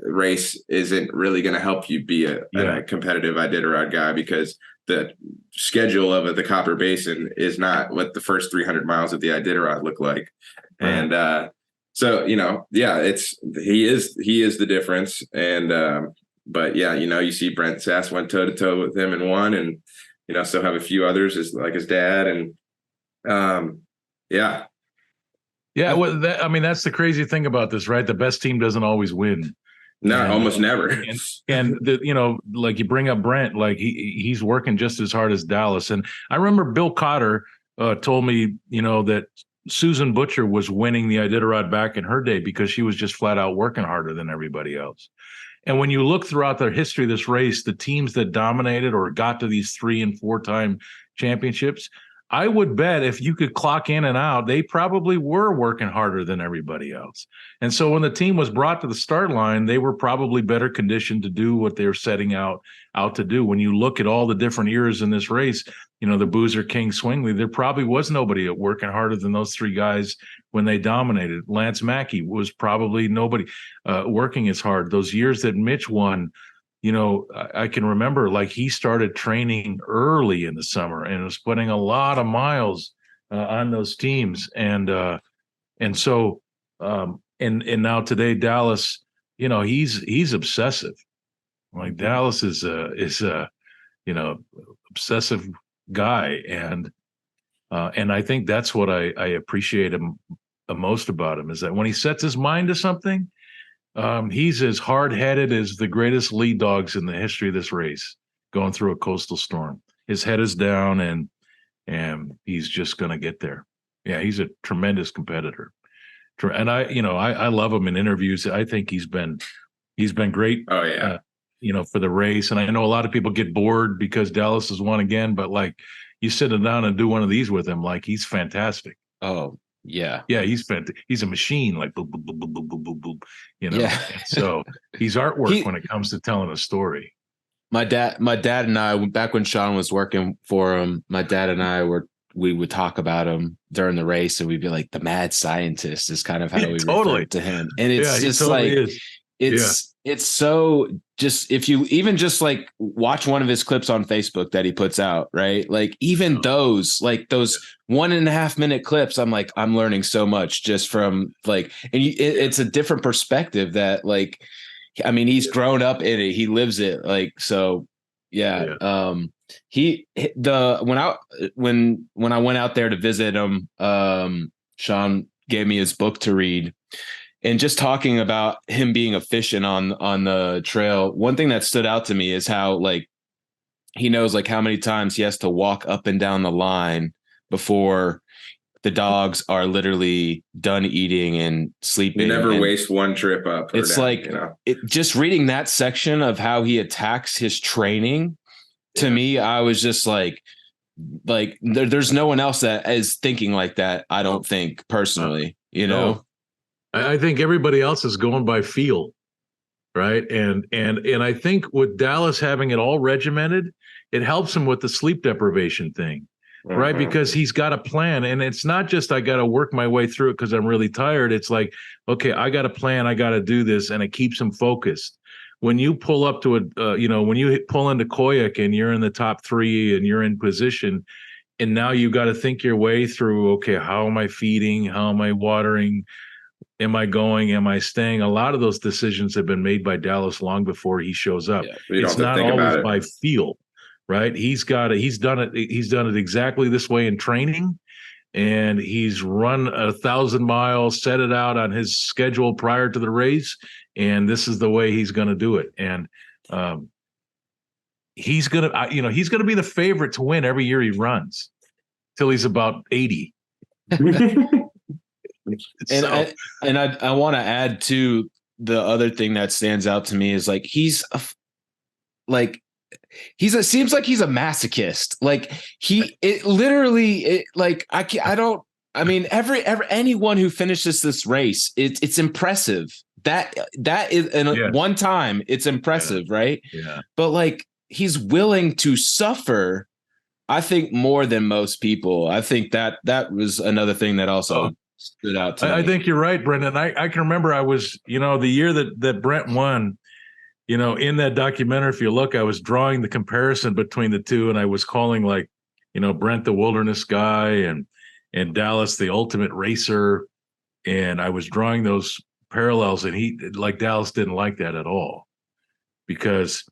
race isn't really going to help you be a competitive Iditarod guy, because the schedule of the Copper Basin is not what the first 300 miles of the Iditarod look like. Right. And So, yeah, he is the difference. And, but yeah, you see Brent Sass went toe to toe with him and won, and, still have a few others like his dad. And, yeah. Yeah. Well, that's the crazy thing about this, right? The best team doesn't always win. No, almost never. Like you bring up Brent, like he's working just as hard as Dallas. And I remember Bill Cotter told me, that Susan Butcher was winning the Iditarod back in her day because she was just flat out working harder than everybody else. And when you look throughout the history of this race, the teams that dominated or got to these 3 and 4 time championships, I would bet if you could clock in and out, they probably were working harder than everybody else. And so when the team was brought to the start line, they were probably better conditioned to do what they were setting out to do. When you look at all the different eras in this race, the Boozer, King, Swingley, there probably was nobody working harder than those 3 guys when they dominated. Lance Mackey was probably nobody working as hard. Those years that Mitch won, I can remember, like, he started training early in the summer and was putting a lot of miles on those teams. And so now today, Dallas, he's obsessive. Like, Dallas is a obsessive guy. And I think that's what I appreciate him most about him, is that when he sets his mind to something, he's as hard-headed as the greatest lead dogs in the history of this race going through a coastal storm. His head is down, and he's just going to get there. Yeah, he's a tremendous competitor. And I love him in interviews. I think he's been great. Oh yeah. For the race. And I know a lot of people get bored because Dallas has won again, but like, you sit him down and do one of these with him, like, he's fantastic. Oh yeah. Yeah, he's fantastic. He's a machine, like boop, boop, boop, boop, boop, boop, boop, Yeah. And so he's artwork when it comes to telling a story. My dad and I, back when Sean was working for him, my dad and we would talk about him during the race, and we'd be like, the mad scientist is kind of how we refer to him. And it's just totally it's so, just, if you even just like watch one of his clips on Facebook that he puts out, right? Like, even those 1.5 minute clips, I'm like, I'm learning so much just from, like, and it's a different perspective that, like, I mean, he's grown up in it. He lives it. Like, so yeah. When I went out there to visit him, Sean gave me his book to read. And just talking about him being efficient on the trail, one thing that stood out to me is how, like, he knows, like, how many times he has to walk up and down the line before the dogs are literally done eating and sleeping. You never waste one trip up. It's down, like, just reading that section of how he attacks his training, to me, I was just like there's no one else that is thinking like that. I don't think, personally, I think everybody else is going by feel, right? And I think with Dallas having it all regimented, it helps him with the sleep deprivation thing, right? Because he's got a plan, and it's not just, I got to work my way through it because I'm really tired. It's like, okay, I got a plan, I got to do this, and it keeps him focused. When you pull up to when you pull into Koyuk and you're in the top 3 and you're in position, and now you got to think your way through, okay, how am I feeding? How am I watering? Am I going? Am I staying? A lot of those decisions have been made by Dallas long before he shows up. Yeah, it's not always by feel, right? He's done it. He's done it exactly this way in training, and he's run 1,000 miles, set it out on his schedule prior to the race, and this is the way he's going to do it. And he's going to be the favorite to win every year he runs till he's about 80. And I want to add to the other thing that stands out to me is, like, seems like he's a masochist. Like, anyone who finishes this race, it's impressive. That is one time, it's impressive, right? Yeah. But, like, he's willing to suffer, I think, more than most people. I think that was another thing that also stood out to me. I think you're right, Brendan. I can remember I was, the year that Brent won, in that documentary, if you look, I was drawing the comparison between the two, and I was calling, like, Brent the wilderness guy and Dallas the ultimate racer. And I was drawing those parallels, and he, like Dallas, didn't like that at all, because,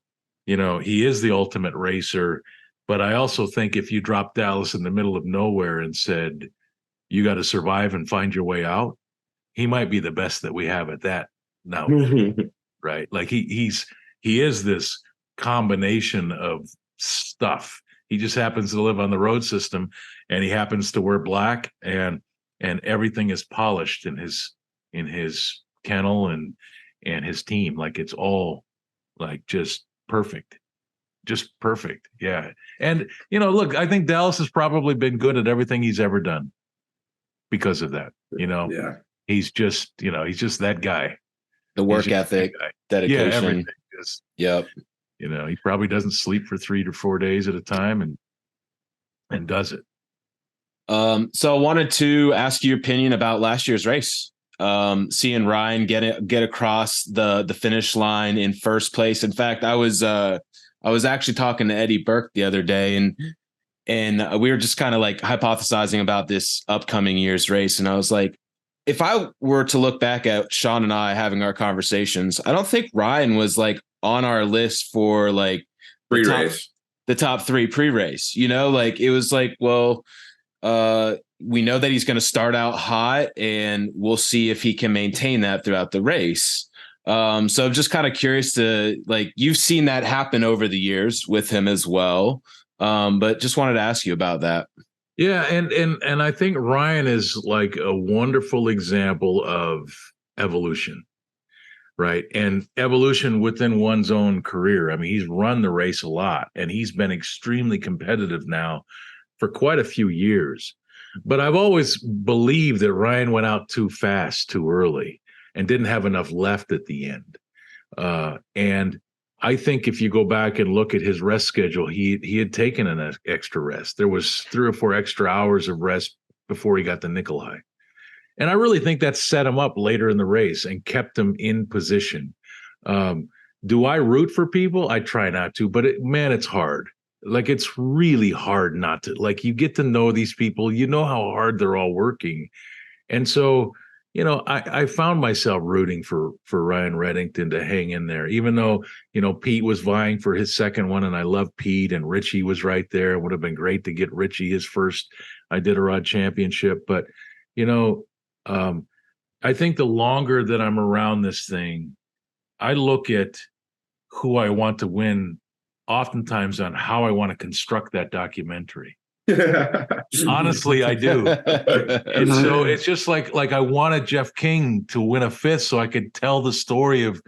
he is the ultimate racer. But I also think if you drop Dallas in the middle of nowhere and said, you got to survive and find your way out, he might be the best that we have at that now. Right? Like he is this combination of stuff. He just happens to live on the road system, and he happens to wear black, and everything is polished in his kennel and his team. Like, it's all like just perfect. Yeah. And look, I think Dallas has probably been good at everything he's ever done because of that. Yeah. He's just that guy. The work ethic, dedication. Yeah, everything. Yep. He probably doesn't sleep for 3 to 4 days at a time and does it. So I wanted to ask your opinion about last year's race. Seeing Ryan get across the finish line in first place. In fact, I was actually talking to Eddie Burke the other day, and we were just kind of like hypothesizing about this upcoming year's race. And I was like, if I were to look back at Sean and I having our conversations, I don't think Ryan was like on our list for like the top 3 pre-race. Like, it was like, well, we know that he's going to start out hot, and we'll see if he can maintain that throughout the race. So I'm just kind of curious to, like, you've seen that happen over the years with him as well. But just wanted to ask you about that. Yeah. And I think Ryan is like a wonderful example of evolution, right? And evolution within one's own career. I mean, he's run the race a lot, and he's been extremely competitive now for quite a few years. But I've always believed that Ryan went out too fast, too early, and didn't have enough left at the end. And I think if you go back and look at his rest schedule, he had taken an extra rest. There was 3 or 4 extra hours of rest before he got the nickel high. And I really think that set him up later in the race and kept him in position. Do I root for people? I try not to, but man, it's hard. Like, it's really hard not to. Like, you get to know these people, how hard they're all working. And so, I found myself rooting for Ryan Reddington to hang in there, even though, Pete was vying for his second one, and I love Pete, and Richie was right there. It would have been great to get Richie his first Iditarod championship. But, I think the longer that I'm around this thing, I look at who I want to win oftentimes on how I want to construct that documentary. Honestly, I do. And so it's just like I wanted Jeff King to win a 5th so I could tell the story of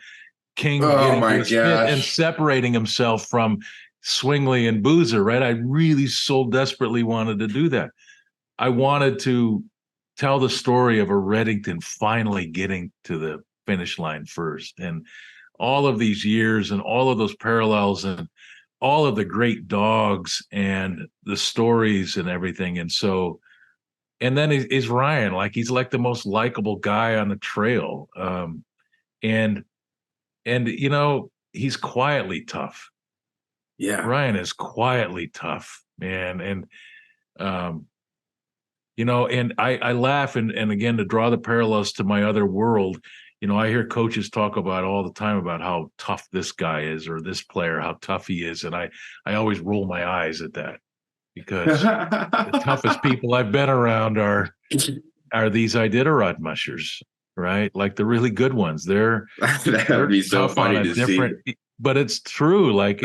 King getting his 5th and separating himself from Swingley and Boozer, right? I really so desperately wanted to do that. I wanted to tell the story of a Reddington finally getting to the finish line first, and all of these years and all of those parallels and all of the great dogs and the stories and everything. And so, and then is Ryan, like, he's like the most likable guy on the trail. And he's quietly tough. Yeah. Ryan is quietly tough, man. And, and I laugh, and again, to draw the parallels to my other world, I hear coaches talk about all the time about how tough this guy is, or this player, how tough he is. And I always roll my eyes at that, because the toughest people I've been around are these Iditarod mushers, right? Like the really good ones. They're be so tough funny on a to different, see. But it's true. Like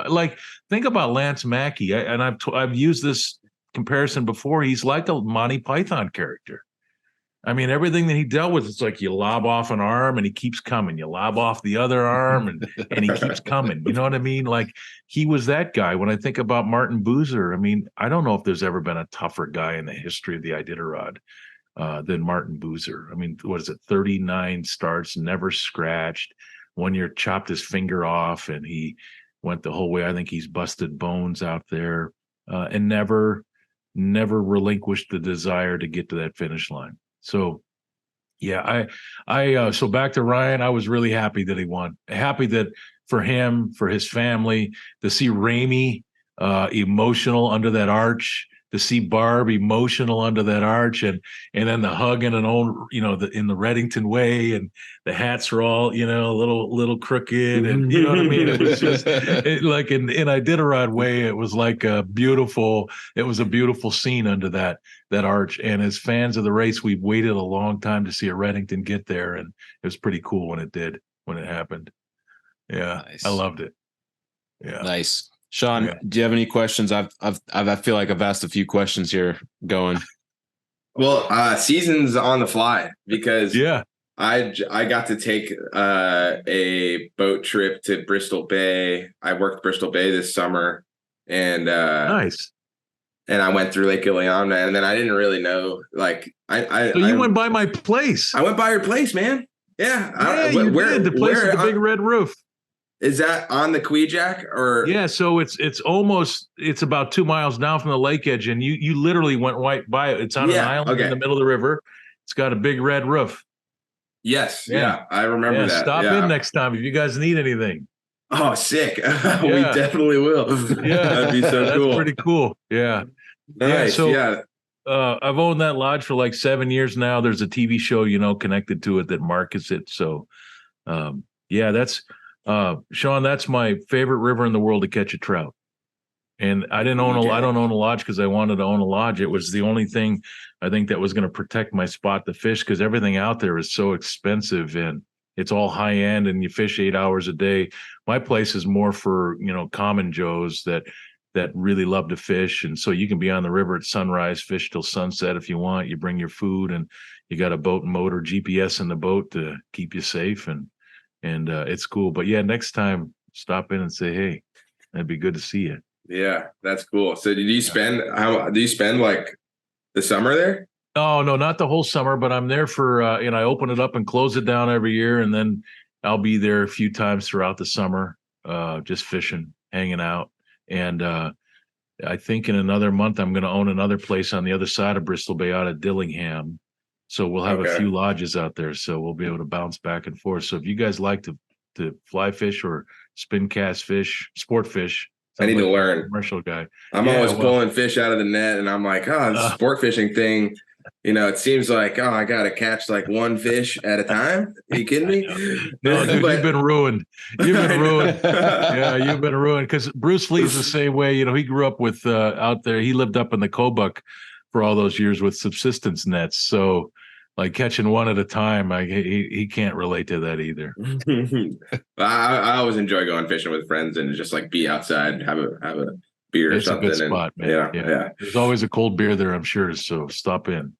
like, think about Lance Mackey. And I've used this comparison before. He's like a Monty Python character. I mean, everything that he dealt with, it's like you lob off an arm and he keeps coming. You lob off the other arm and he keeps coming. You know what I mean? Like, he was that guy. When I think about Martin Boozer, I mean, I don't know if there's ever been a tougher guy in the history of the Iditarod than Martin Boozer. I mean, what is it? 39 starts, never scratched. 1 year chopped his finger off, and he went the whole way. I think he's busted bones out there, and never relinquished the desire to get to that finish line. So, yeah, so back to Ryan, I was really happy that he won. Happy that for him, for his family, to see Ramey emotional under that arch, to see Barb emotional under that arch, and then the hug in an old, in the Reddington way, and the hats were all, a little crooked, and you know what I mean? It was just like in Iditarod way, it was like a beautiful scene under that arch. And as fans of the race, we waited a long time to see a Reddington get there, and it was pretty cool when it happened. Yeah, nice. I loved it. Yeah, nice. Sean, do you have any questions? I feel like I've asked a few questions here going. Well, season's on the fly because I got to take a boat trip to Bristol Bay. I worked Bristol Bay this summer, and nice. And I went through Lake Iliamna, and then I didn't really know. Like, so you went by my place. I went by your place, man. Yeah, you did. The place with the big red roof. Is that on the Kvichak or? Yeah, so it's about 2 miles down from the lake edge, and you literally went right by it. It's on an island in the middle of the river. It's got a big red roof. Yes, yeah, I remember that. Stop in next time if you guys need anything. Oh, sick! We definitely will. Yeah, that'd be so cool. That's pretty cool. Yeah, nice. I've owned that lodge for like 7 years now. There's a TV show, connected to it that markets it. So, that's. Sean, that's my favorite river in the world to catch a trout. And I don't own a lodge because I wanted to own a lodge. It was the only thing I think that was going to protect my spot to fish, because everything out there is so expensive and it's all high end and you fish 8 hours a day. My place is more for, common Joes that really love to fish. And so you can be on the river at sunrise, fish till sunset if you want. You bring your food and you got a boat and motor GPS in the boat to keep you safe. And it's cool. But next time stop in and say, hey, that'd be good to see you. Yeah, that's cool. So do you spend like the summer there? Oh, no, not the whole summer, but I'm there for, I open it up and close it down every year. And then I'll be there a few times throughout the summer, just fishing, hanging out. And I think in another month, I'm going to own another place on the other side of Bristol Bay out of Dillingham. So we'll have a few lodges out there, so we'll be able to bounce back and forth. So if you guys like to fly fish or spin cast fish, sport fish, I need to learn. Commercial guy. I'm always pulling fish out of the net, and I'm like, this sport fishing thing. It seems like, I got to catch like one fish at a time. Are you kidding me? No, dude, you've been ruined. You've been ruined. Yeah, you've been ruined. Because Bruce Lee's the same way. He grew up with out there. He lived up in the Kobuk for all those years with subsistence nets. So, like catching one at a time, he can't relate to that either. I always enjoy going fishing with friends and just like be outside, have a beer or something. It's a good spot, man. Yeah. There's always a cold beer there, I'm sure. So stop in.